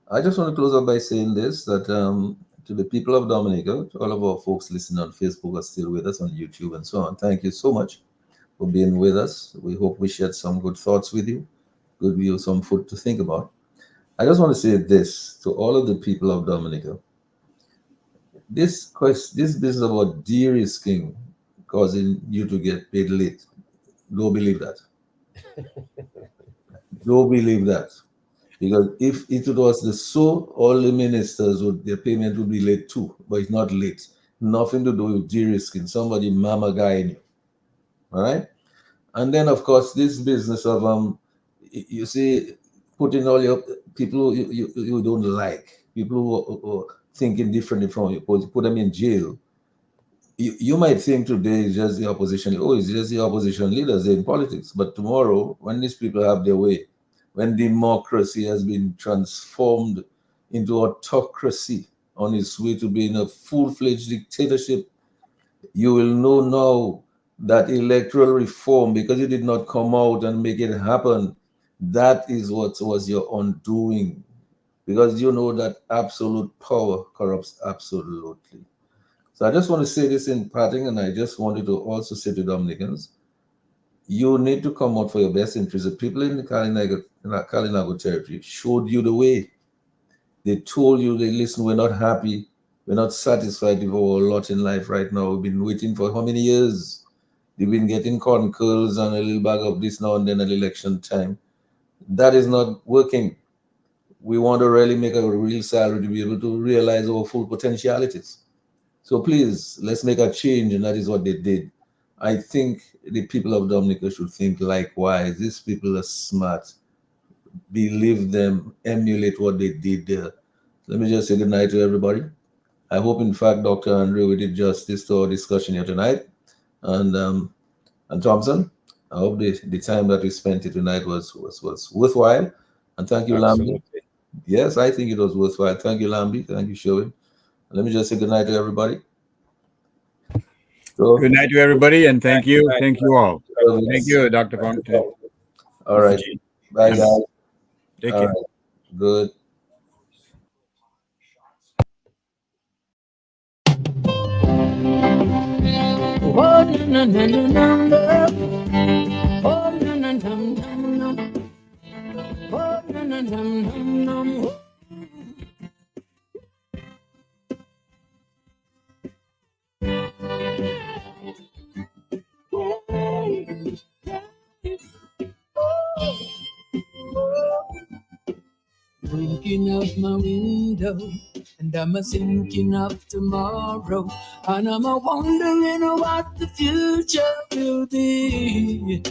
[SPEAKER 1] I just want to close up by saying this, that to the people of Dominica, to all of our folks listening on Facebook are still with us on YouTube and so on, thank you so much for being with us. We hope we shared some good thoughts with you, give you some food to think about. I just want to say this to all of the people of Dominica. This business about de-risking causing you to get paid late, don't believe that. Don't believe that. Because if it was all the ministers their payment would be late too, but it's not late. Nothing to do with de-risking, somebody mama guying you. All right? And then of course this business of you see, putting all your people you don't like, people who are thinking differently from you, put them in jail. You might think today is just the opposition. Oh, it's just the opposition leaders in politics. But tomorrow, when these people have their way, when democracy has been transformed into autocracy on its way to being a full-fledged dictatorship, you will know now that electoral reform, because you did not come out and make it happen, that is what was your undoing. Because you know that absolute power corrupts absolutely. So I just want to say this in parting, and I just wanted to also say to Dominicans, you need to come out for your best interest. The people in the Kalinago territory showed you the way. They told you, they listen, we're not happy, we're not satisfied with our lot in life right now. We've been waiting for how many years? They've been getting corn curls and a little bag of this now and then at election time. That is not working. We want to really make a real salary to be able to realize our full potentialities. So please, let's make a change, and that is what they did. I think the people of Dominica should think likewise. These people are smart. Believe them, emulate what they did there. Let me just say good night to everybody. I hope, in fact, Dr. Andre, we did justice to our discussion here tonight. And Thompson, I hope the time that we spent here tonight was worthwhile. And thank you, Lambi. Yes, I think it was worthwhile. Thank you, Lambi. Thank you, Sherwin. Let me just say good night to everybody. So,
[SPEAKER 2] good night to everybody, and thank you. Thank you all. Thank you, Dr. Fontaine.
[SPEAKER 1] All right. Bye, guys.
[SPEAKER 2] Take care.
[SPEAKER 1] Right. Good.
[SPEAKER 6] Looking out my window, and I'm a thinking of tomorrow, and I'm a wondering what the future will be.